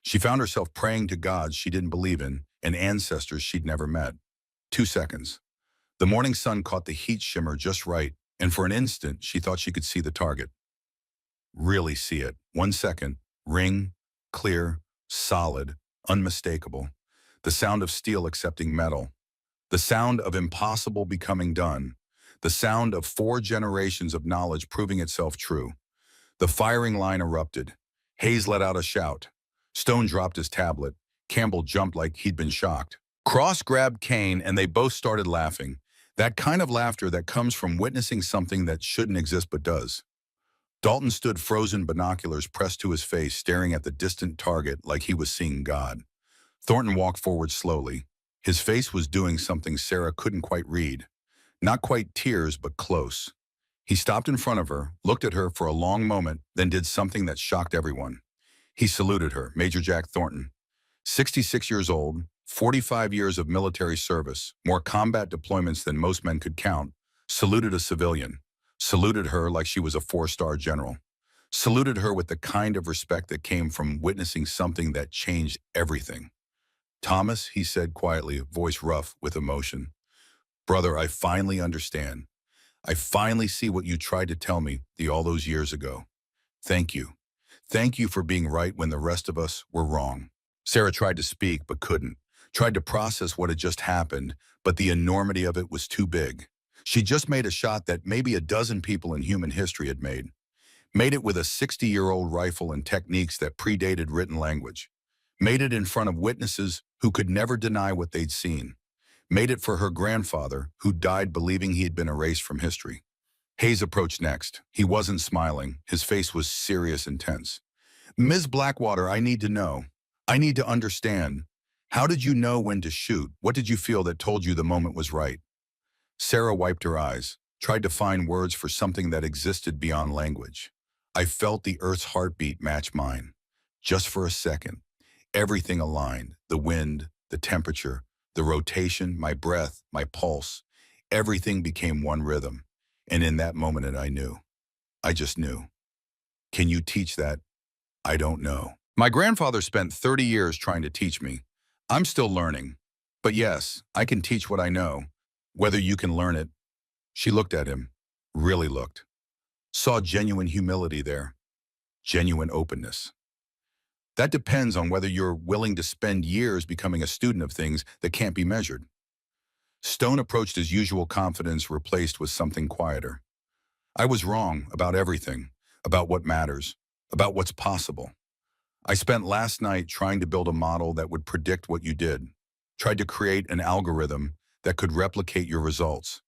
She found herself praying to gods she didn't believe in and ancestors she'd never met. 2 seconds. The morning sun caught the heat shimmer just right, and for an instant she thought she could see the target. Really see it. 1 second. Ring, clear, solid, unmistakable. The sound of steel accepting metal. The sound of impossible becoming done. The sound of 4 generations of knowledge proving itself true. The firing line erupted. Hayes let out a shout. Stone dropped his tablet. Campbell jumped like he'd been shocked. Cross grabbed Kane and they both started laughing. That kind of laughter that comes from witnessing something that shouldn't exist but does. Dalton stood frozen, binoculars pressed to his face, staring at the distant target like he was seeing God. Thornton walked forward slowly. His face was doing something Sarah couldn't quite read. Not quite tears, but close. He stopped in front of her, looked at her for a long moment, then did something that shocked everyone. He saluted her, Major Jack Thornton. 66 years old, 45 years of military service, more combat deployments than most men could count, saluted a civilian, saluted her like she was a 4-star general, saluted her with the kind of respect that came from witnessing something that changed everything. "Thomas," he said quietly, voice rough with emotion. "Brother, I finally understand. I finally see what you tried to tell me all those years ago. Thank you. Thank you for being right when the rest of us were wrong." Sarah tried to speak but couldn't, tried to process what had just happened, but the enormity of it was too big. She just made a shot that maybe a dozen people in human history had made. Made it with a 60-year-old rifle and techniques that predated written language. Made it in front of witnesses who could never deny what they'd seen. Made it for her grandfather, who died believing he had been erased from history. Hayes approached next. He wasn't smiling. His face was serious and tense. "Ms. Blackwater, I need to know. I need to understand. How did you know when to shoot? What did you feel that told you the moment was right?" Sarah wiped her eyes, tried to find words for something that existed beyond language. "I felt the Earth's heartbeat match mine. Just for a second. Everything aligned. The wind, the temperature, the rotation, my breath, my pulse. Everything became one rhythm. And in that moment I knew. I just knew. Can you teach that? I don't know." My grandfather spent 30 years trying to teach me. I'm still learning. But yes, I can teach what I know. Whether you can learn it. She looked at him. Really looked. Saw genuine humility there. Genuine openness. That depends on whether you're willing to spend years becoming a student of things that can't be measured. Stone approached his usual confidence, replaced with something quieter. "I was wrong about everything, about what matters, about what's possible. I spent last night trying to build a model that would predict what you did, tried to create an algorithm that could replicate your results.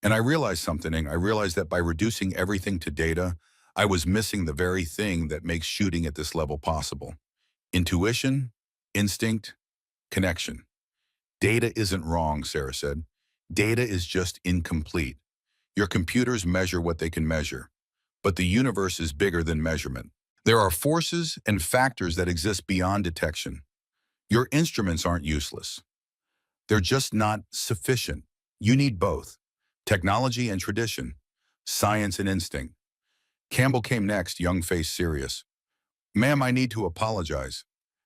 And I realized something. I realized that by reducing everything to data, I was missing the very thing that makes shooting at this level possible. Intuition, instinct, connection. Data isn't wrong," Sarah said. "Data is just incomplete. Your computers measure what they can measure, but the universe is bigger than measurement. There are forces and factors that exist beyond detection. Your instruments aren't useless. They're just not sufficient. You need both, technology and tradition, science and instinct." Campbell came next, young face serious. "Ma'am, I need to apologize.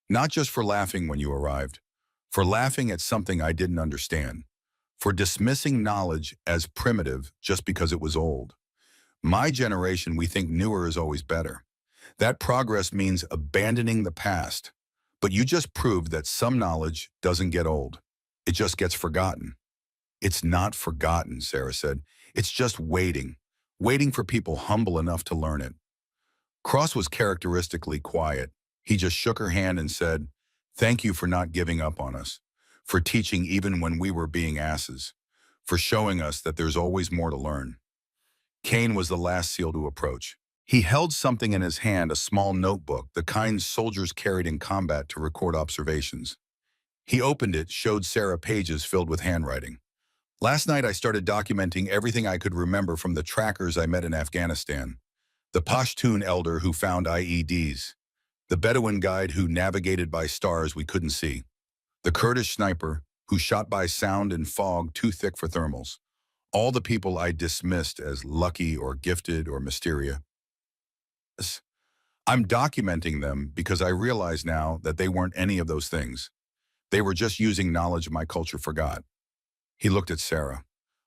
Not just for laughing when you arrived, for laughing at something I didn't understand, for dismissing knowledge as primitive just because it was old. My generation, we think newer is always better. That progress means abandoning the past. But you just proved that some knowledge doesn't get old. It just gets forgotten." "It's not forgotten," Sarah said. "It's just waiting. Waiting for people humble enough to learn it." Cross was characteristically quiet. He just shook her hand and said, "Thank you for not giving up on us, for teaching even when we were being asses, for showing us that there's always more to learn." Kane was the last SEAL to approach. He held something in his hand, a small notebook, the kind soldiers carried in combat to record observations. He opened it, showed Sarah pages filled with handwriting. "Last night I started documenting everything I could remember from the trackers I met in Afghanistan. The Pashtun elder who found IEDs. The Bedouin guide who navigated by stars we couldn't see. The Kurdish sniper who shot by sound and fog too thick for thermals. All the people I dismissed as lucky or gifted or mysterious. I'm documenting them because I realize now that they weren't any of those things. They were just using knowledge my culture forgot." He looked at Sarah.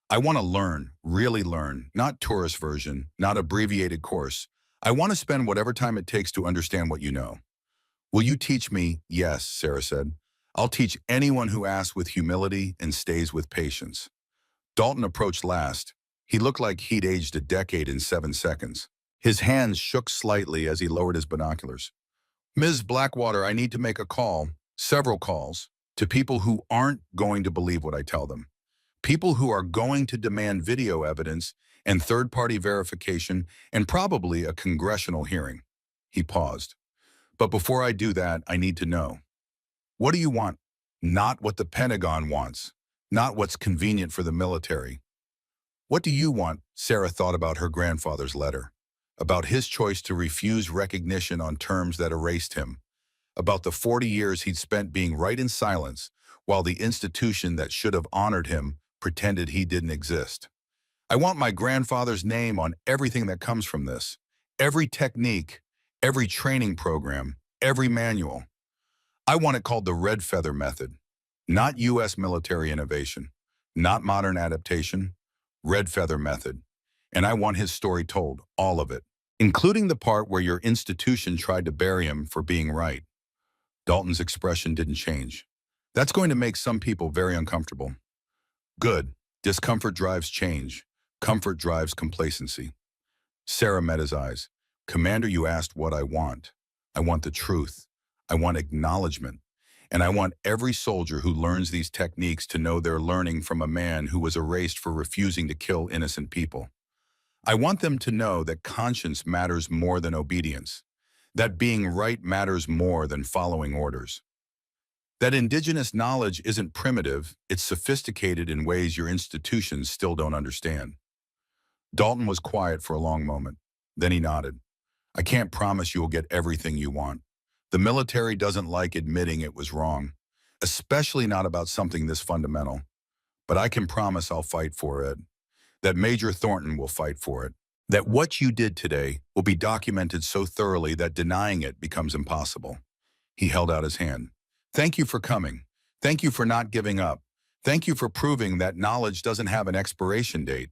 "I want to learn, really learn, not tourist version, not abbreviated course. I want to spend whatever time it takes to understand what you know. Will you teach me?" "Yes," Sarah said. I'll teach anyone who asks with humility and stays with patience. Dalton approached last. He looked like he'd aged a decade in 7 seconds. His hands shook slightly as he lowered his binoculars. Ms. Blackwater, I need to make a call, several calls, to people who aren't going to believe what I tell them. People who are going to demand video evidence and third-party verification and probably a congressional hearing. He paused. But before I do that, I need to know. What do you want? Not what the Pentagon wants. Not what's convenient for the military. What do you want? Sarah thought about her grandfather's letter, about his choice to refuse recognition on terms that erased him, about the 40 years he'd spent being right in silence while the institution that should have honored him pretended he didn't exist. I want my grandfather's name on everything that comes from this, every technique, every training program, every manual. I want it called the Red Feather Method, not U.S. military innovation, not modern adaptation, Red Feather Method. And I want his story told, all of it, including the part where your institution tried to bury him for being right. Dalton's expression didn't change. That's going to make some people very uncomfortable. Good. Discomfort drives change. Comfort drives complacency. Sarah met his eyes. Commander, you asked what I want. I want the truth. I want acknowledgement. And I want every soldier who learns these techniques to know they're learning from a man who was erased for refusing to kill innocent people. I want them to know that conscience matters more than obedience, that being right matters more than following orders, that indigenous knowledge isn't primitive, it's sophisticated in ways your institutions still don't understand. Dalton was quiet for a long moment. Then he nodded. I can't promise you will get everything you want. The military doesn't like admitting it was wrong, especially not about something this fundamental. But I can promise I'll fight for it, that Major Thornton will fight for it, that what you did today will be documented so thoroughly that denying it becomes impossible. He held out his hand. Thank you for coming. Thank you for not giving up. Thank you for proving that knowledge doesn't have an expiration date.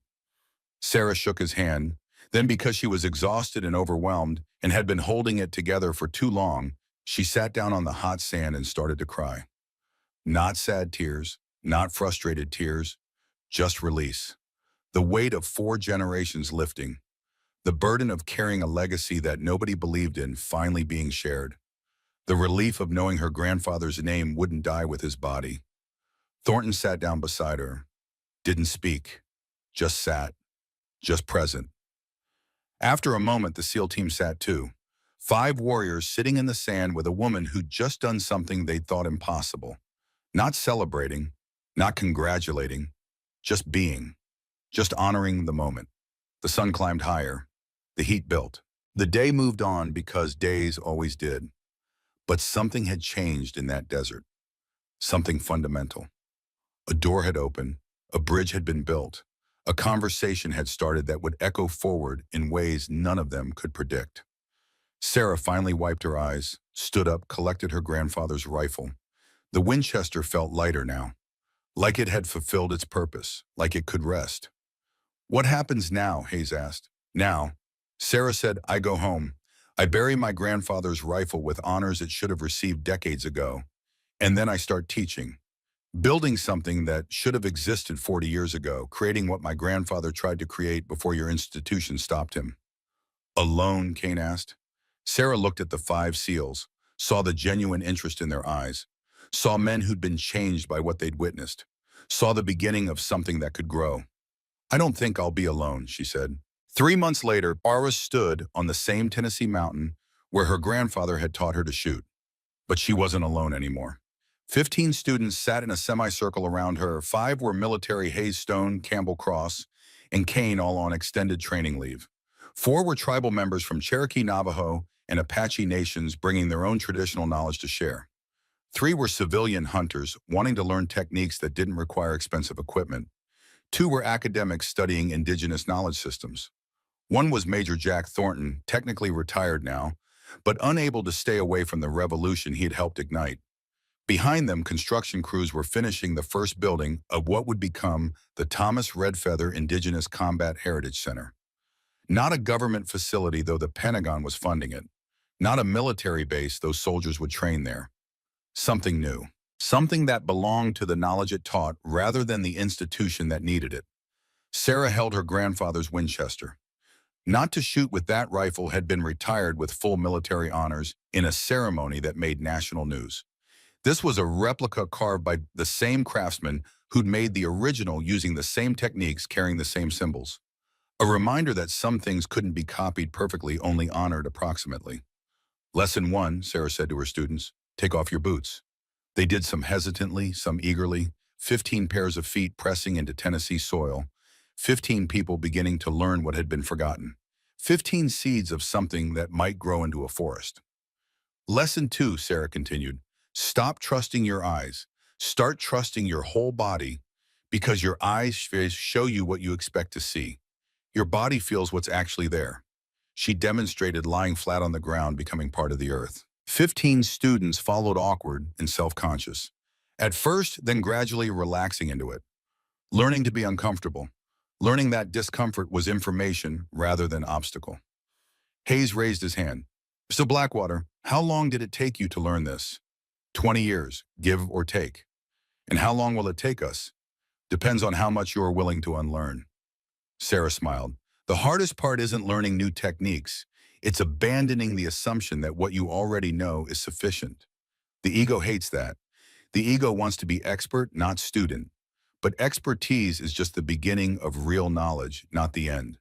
Sarah shook his hand. Then, because she was exhausted and overwhelmed and had been holding it together for too long, she sat down on the hot sand and started to cry. Not sad tears, not frustrated tears, just release. The weight of 4 generations lifting. The burden of carrying a legacy that nobody believed in finally being shared. The relief of knowing her grandfather's name wouldn't die with his body. Thornton sat down beside her. Didn't speak. Just sat. Just present. After a moment, the SEAL team sat too. 5 warriors sitting in the sand with a woman who'd just done something they'd thought impossible. Not celebrating, not congratulating, just being, just honoring the moment. The sun climbed higher. The heat built. The day moved on because days always did. But something had changed in that desert. Something fundamental. A door had opened. A bridge had been built. A conversation had started that would echo forward in ways none of them could predict. Sarah finally wiped her eyes, stood up, collected her grandfather's rifle. The Winchester felt lighter now, like it had fulfilled its purpose, like it could rest. What happens now? Hayes asked. Now, Sarah said, I go home. I bury my grandfather's rifle with honors it should have received decades ago. And then I start teaching. Building something that should have existed 40 years ago, creating what my grandfather tried to create before your institution stopped him. Alone? Kane asked. Sarah looked at the 5 SEALs, saw the genuine interest in their eyes, saw men who'd been changed by what they'd witnessed, saw the beginning of something that could grow. I don't think I'll be alone, she said. 3 months later, Barbara stood on the same Tennessee mountain where her grandfather had taught her to shoot. But she wasn't alone anymore. 15 students sat in a semicircle around her. 5 were military: Hayes, Stone, Campbell, Cross, and Kane, all on extended training leave. 4 were tribal members from Cherokee, Navajo, and Apache nations bringing their own traditional knowledge to share. 3 were civilian hunters wanting to learn techniques that didn't require expensive equipment. 2 were academics studying indigenous knowledge systems. 1 was Major Jack Thornton, technically retired now, but unable to stay away from the revolution he had helped ignite. Behind them, construction crews were finishing the first building of what would become the Thomas Red Feather Indigenous Combat Heritage Center. Not a government facility, though the Pentagon was funding it. Not a military base, though soldiers would train there. Something new. something that belonged to the knowledge it taught rather than the institution that needed it. Sarah held her grandfather's Winchester. Not to shoot with that rifle had been retired with full military honors in a ceremony that made national news. This was a replica carved by the same craftsman who'd made the original using the same techniques, carrying the same symbols. A reminder that some things couldn't be copied perfectly, only honored approximately. Lesson 1, Sarah said to her students, take off your boots. They did, some hesitantly, some eagerly, 15 pairs of feet pressing into Tennessee soil, 15 people beginning to learn what had been forgotten, 15 seeds of something that might grow into a forest. Lesson 2, Sarah continued, stop trusting your eyes. Start trusting your whole body, because your eyes show you what you expect to see. Your body feels what's actually there. She demonstrated lying flat on the ground, becoming part of the earth. 15 students followed, awkward and self-conscious. At first, then gradually relaxing into it. Learning to be uncomfortable. Learning that discomfort was information rather than obstacle. Hayes raised his hand. Mr. Blackwater, how long did it take you to learn this? 20 years, give or take. And how long will it take us? Depends on how much you're willing to unlearn. Sarah smiled. The hardest part isn't learning new techniques. It's abandoning the assumption that what you already know is sufficient. The ego hates that. The ego wants to be expert, not student. But expertise is just the beginning of real knowledge, not the end.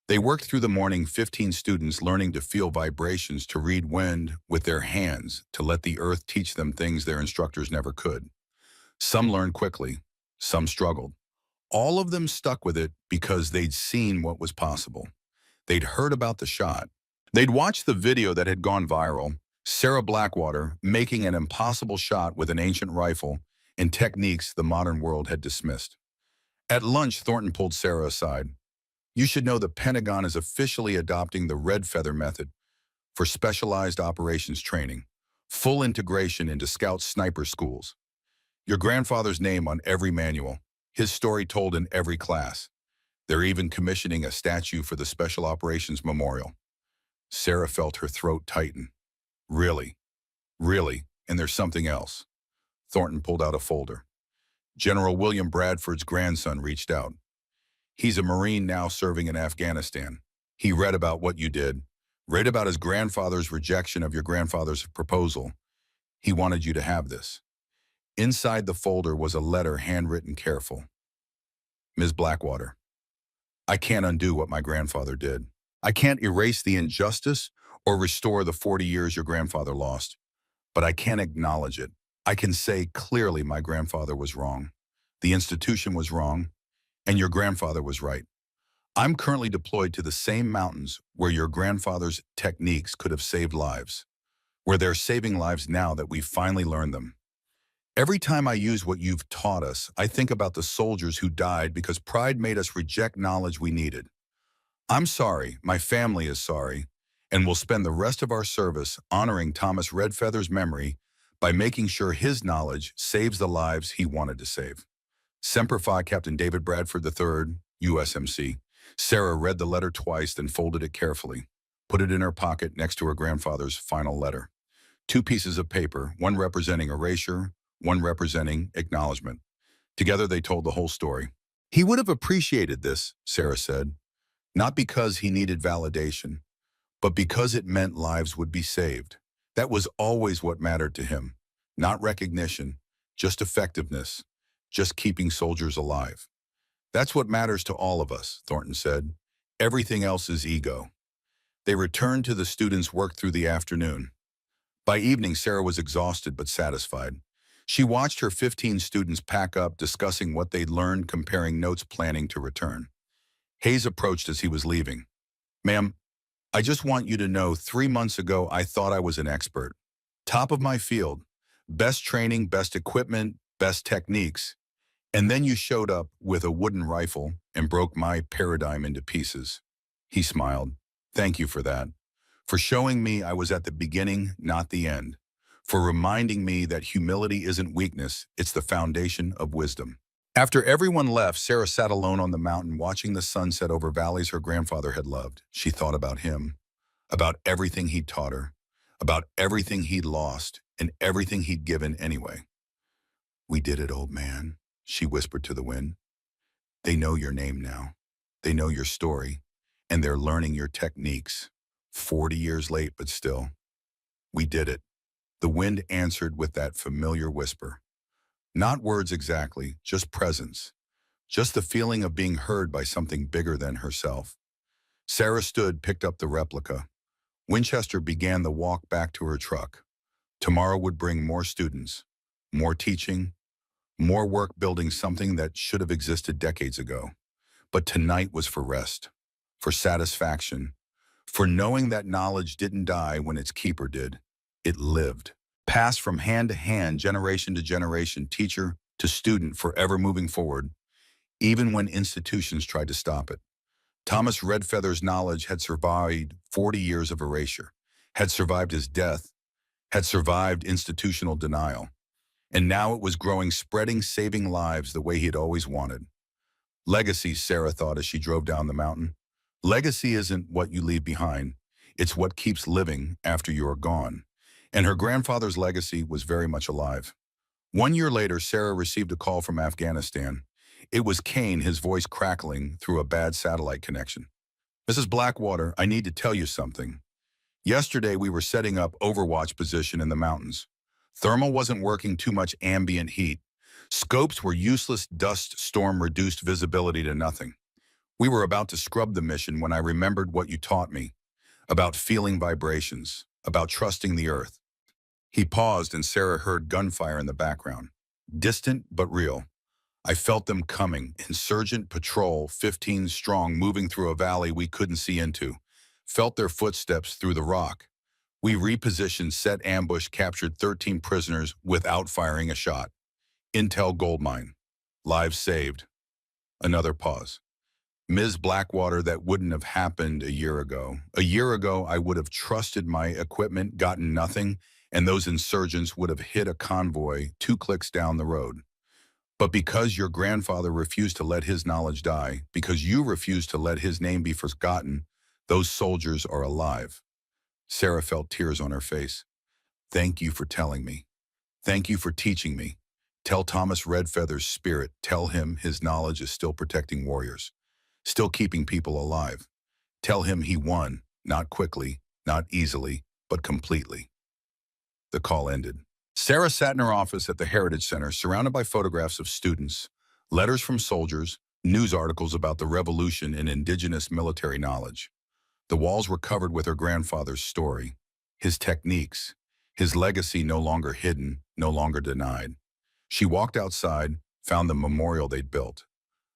They worked through the morning, 15 students learning to feel vibrations, to read wind with their hands, to let the earth teach them things their instructors never could. Some learned quickly, some struggled. All of them stuck with it because they'd seen what was possible. They'd heard about the shot. They'd watched the video that had gone viral, Sarah Blackwater making an impossible shot with an ancient rifle and techniques the modern world had dismissed. At lunch, Thornton pulled Sarah aside. You should know the Pentagon is officially adopting the red feather method for specialized operations training, full integration into scout sniper schools. Your grandfather's name on every manual, his story told in every class. They're even commissioning a statue for the Special Operations Memorial. Sarah felt her throat tighten. Really? Really? And there's something else. Thornton pulled out a folder. General William Bradford's grandson reached out. He's a Marine now serving in Afghanistan. He read about what you did, read about his grandfather's rejection of your grandfather's proposal. He wanted you to have this. Inside the folder was a letter, handwritten careful. Ms. Blackwater, I can't undo what my grandfather did. I can't erase the injustice or restore the 40 years your grandfather lost, but I can acknowledge it. I can say clearly my grandfather was wrong. The institution was wrong, and your grandfather was right. I'm currently deployed to the same mountains where your grandfather's techniques could have saved lives, where they're saving lives now that we've finally learned them. Every time I use what you've taught us, I think about the soldiers who died because pride made us reject knowledge we needed. I'm sorry, my family is sorry, and we'll spend the rest of our service honoring Thomas Redfeather's memory by making sure his knowledge saves the lives he wanted to save. Semper Fi, Captain David Bradford III, USMC. Sarah read the letter twice, then folded it carefully, put it in her pocket next to her grandfather's final letter. 2 pieces of paper, one representing erasure, one representing acknowledgement. Together they told the whole story. He would have appreciated this, Sarah said, not because he needed validation, but because it meant lives would be saved. That was always what mattered to him. Not recognition, just effectiveness, just keeping soldiers alive. That's what matters to all of us, Thornton said. Everything else is ego. They returned to the students' work through the afternoon. By evening, Sarah was exhausted but satisfied. She watched her 15 students pack up, discussing what they'd learned, comparing notes, planning to return. Hayes approached as he was leaving. Ma'am, I just want you to know 3 months ago I thought I was an expert. Top of my field. Best training, best equipment, best techniques. And then you showed up with a wooden rifle and broke my paradigm into pieces. He smiled. Thank you for that. For showing me I was at the beginning, not the end. For reminding me that humility isn't weakness, it's the foundation of wisdom. After everyone left, Sarah sat alone on the mountain watching the sun set over valleys her grandfather had loved. She thought about him, about everything he'd taught her, about everything he'd lost, and everything he'd given anyway. We did it, old man, she whispered to the wind. They know your name now. They know your story, and they're learning your techniques. 40 years late, but still. We did it. The wind answered with that familiar whisper. Not words exactly, just presence. Just the feeling of being heard by something bigger than herself. Sarah stood, picked up the replica. Winchester began the walk back to her truck. Tomorrow would bring more students, more teaching, more work building something that should have existed decades ago. But tonight was for rest, for satisfaction, for knowing that knowledge didn't die when its keeper did. It lived, passed from hand to hand, generation to generation, teacher to student, forever moving forward, even when institutions tried to stop it. Thomas Redfeather's knowledge had survived 40 years of erasure, had survived his death, had survived institutional denial. And now it was growing, spreading, saving lives the way he had always wanted. Legacy, Sarah thought as she drove down the mountain. Legacy isn't what you leave behind. It's what keeps living after you are gone. And her grandfather's legacy was very much alive. 1 year later, Sarah received a call from Afghanistan. It was Kane, his voice crackling through a bad satellite connection. Mrs. Blackwater, I need to tell you something. Yesterday, we were setting up overwatch position in the mountains. Thermal wasn't working, too much ambient heat. Scopes were useless, dust storm reduced visibility to nothing. We were about to scrub the mission when I remembered what you taught me, about feeling vibrations, about trusting the earth. He paused and Sarah heard gunfire in the background. Distant but real. I felt them coming, insurgent patrol, 15 strong, moving through a valley we couldn't see into. Felt their footsteps through the rock. We repositioned, set ambush, captured 13 prisoners without firing a shot. Intel goldmine. Lives saved. Another pause. Ms. Blackwater, that wouldn't have happened a year ago. A year ago, I would have trusted my equipment, gotten nothing, and those insurgents would have hit a convoy 2 clicks down the road. But because your grandfather refused to let his knowledge die, because you refused to let his name be forgotten, those soldiers are alive. Sarah felt tears on her face. Thank you for telling me. Thank you for teaching me. Tell Thomas Redfeather's spirit, tell him his knowledge is still protecting warriors, still keeping people alive. Tell him he won, not quickly, not easily, but completely. The call ended. Sarah sat in her office at the Heritage Center, surrounded by photographs of students, letters from soldiers, news articles about the revolution in indigenous military knowledge. The walls were covered with her grandfather's story, his techniques, his legacy no longer hidden, no longer denied. She walked outside, found the memorial they'd built.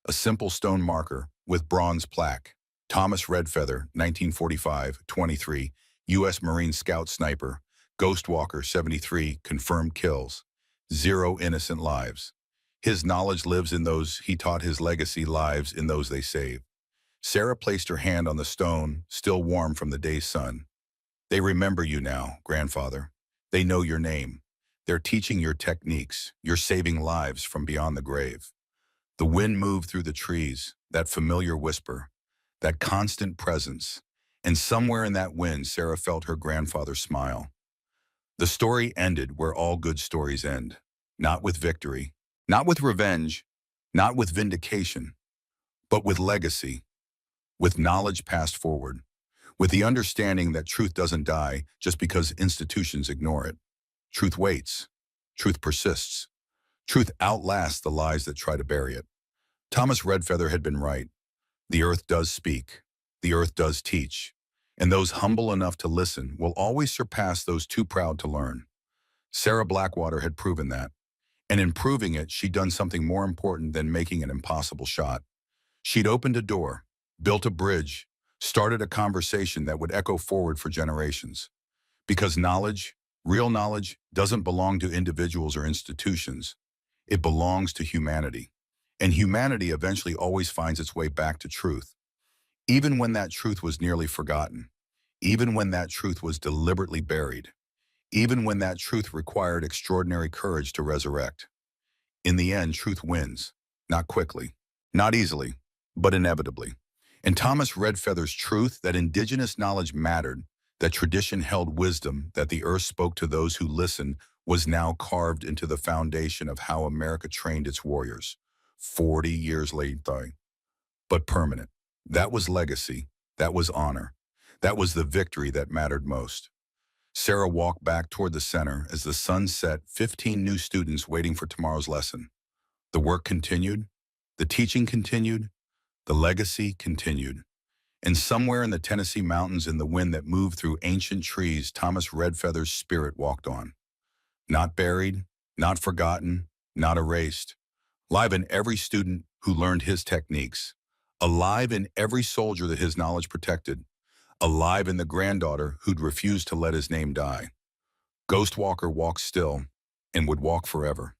A simple stone marker with bronze plaque. Thomas Redfeather, 1945, 23, U.S. Marine Scout Sniper, Ghostwalker, 73, confirmed kills. 0 innocent lives. His knowledge lives in those he taught, his legacy lives in those they saved. Sarah placed her hand on the stone, still warm from the day's sun. They remember you now, grandfather. They know your name. They're teaching your techniques. You're saving lives from beyond the grave. The wind moved through the trees, that familiar whisper, that constant presence. And somewhere in that wind, Sarah felt her grandfather smile. The story ended where all good stories end. Not with victory, not with revenge, not with vindication, but with legacy, with knowledge passed forward, with the understanding that truth doesn't die just because institutions ignore it. Truth waits. Truth persists. Truth outlasts the lies that try to bury it. Thomas Redfeather had been right. The earth does speak. The earth does teach. And those humble enough to listen will always surpass those too proud to learn. Sarah Blackwater had proven that. And in proving it, she'd done something more important than making an impossible shot. She'd opened a door, built a bridge, started a conversation that would echo forward for generations. Because knowledge, real knowledge, doesn't belong to individuals or institutions. It belongs to humanity. And humanity eventually always finds its way back to truth. Even when that truth was nearly forgotten. Even when that truth was deliberately buried. Even when that truth required extraordinary courage to resurrect. In the end, truth wins. Not quickly, not easily, but inevitably. And Thomas Redfeather's truth, that indigenous knowledge mattered, that tradition held wisdom, that the earth spoke to those who listened, was now carved into the foundation of how America trained its warriors. 40 years later, but permanent. That was legacy. That was honor. That was the victory that mattered most. Sarah walked back toward the center as the sun set, 15 new students waiting for tomorrow's lesson. The work continued, the teaching continued, the legacy continued. And somewhere in the Tennessee mountains, in the wind that moved through ancient trees, Thomas Redfeather's spirit walked on. Not buried, not forgotten, not erased. Alive in every student who learned his techniques. Alive in every soldier that his knowledge protected. Alive in the granddaughter who'd refused to let his name die. Ghost Walker walked still and would walk forever.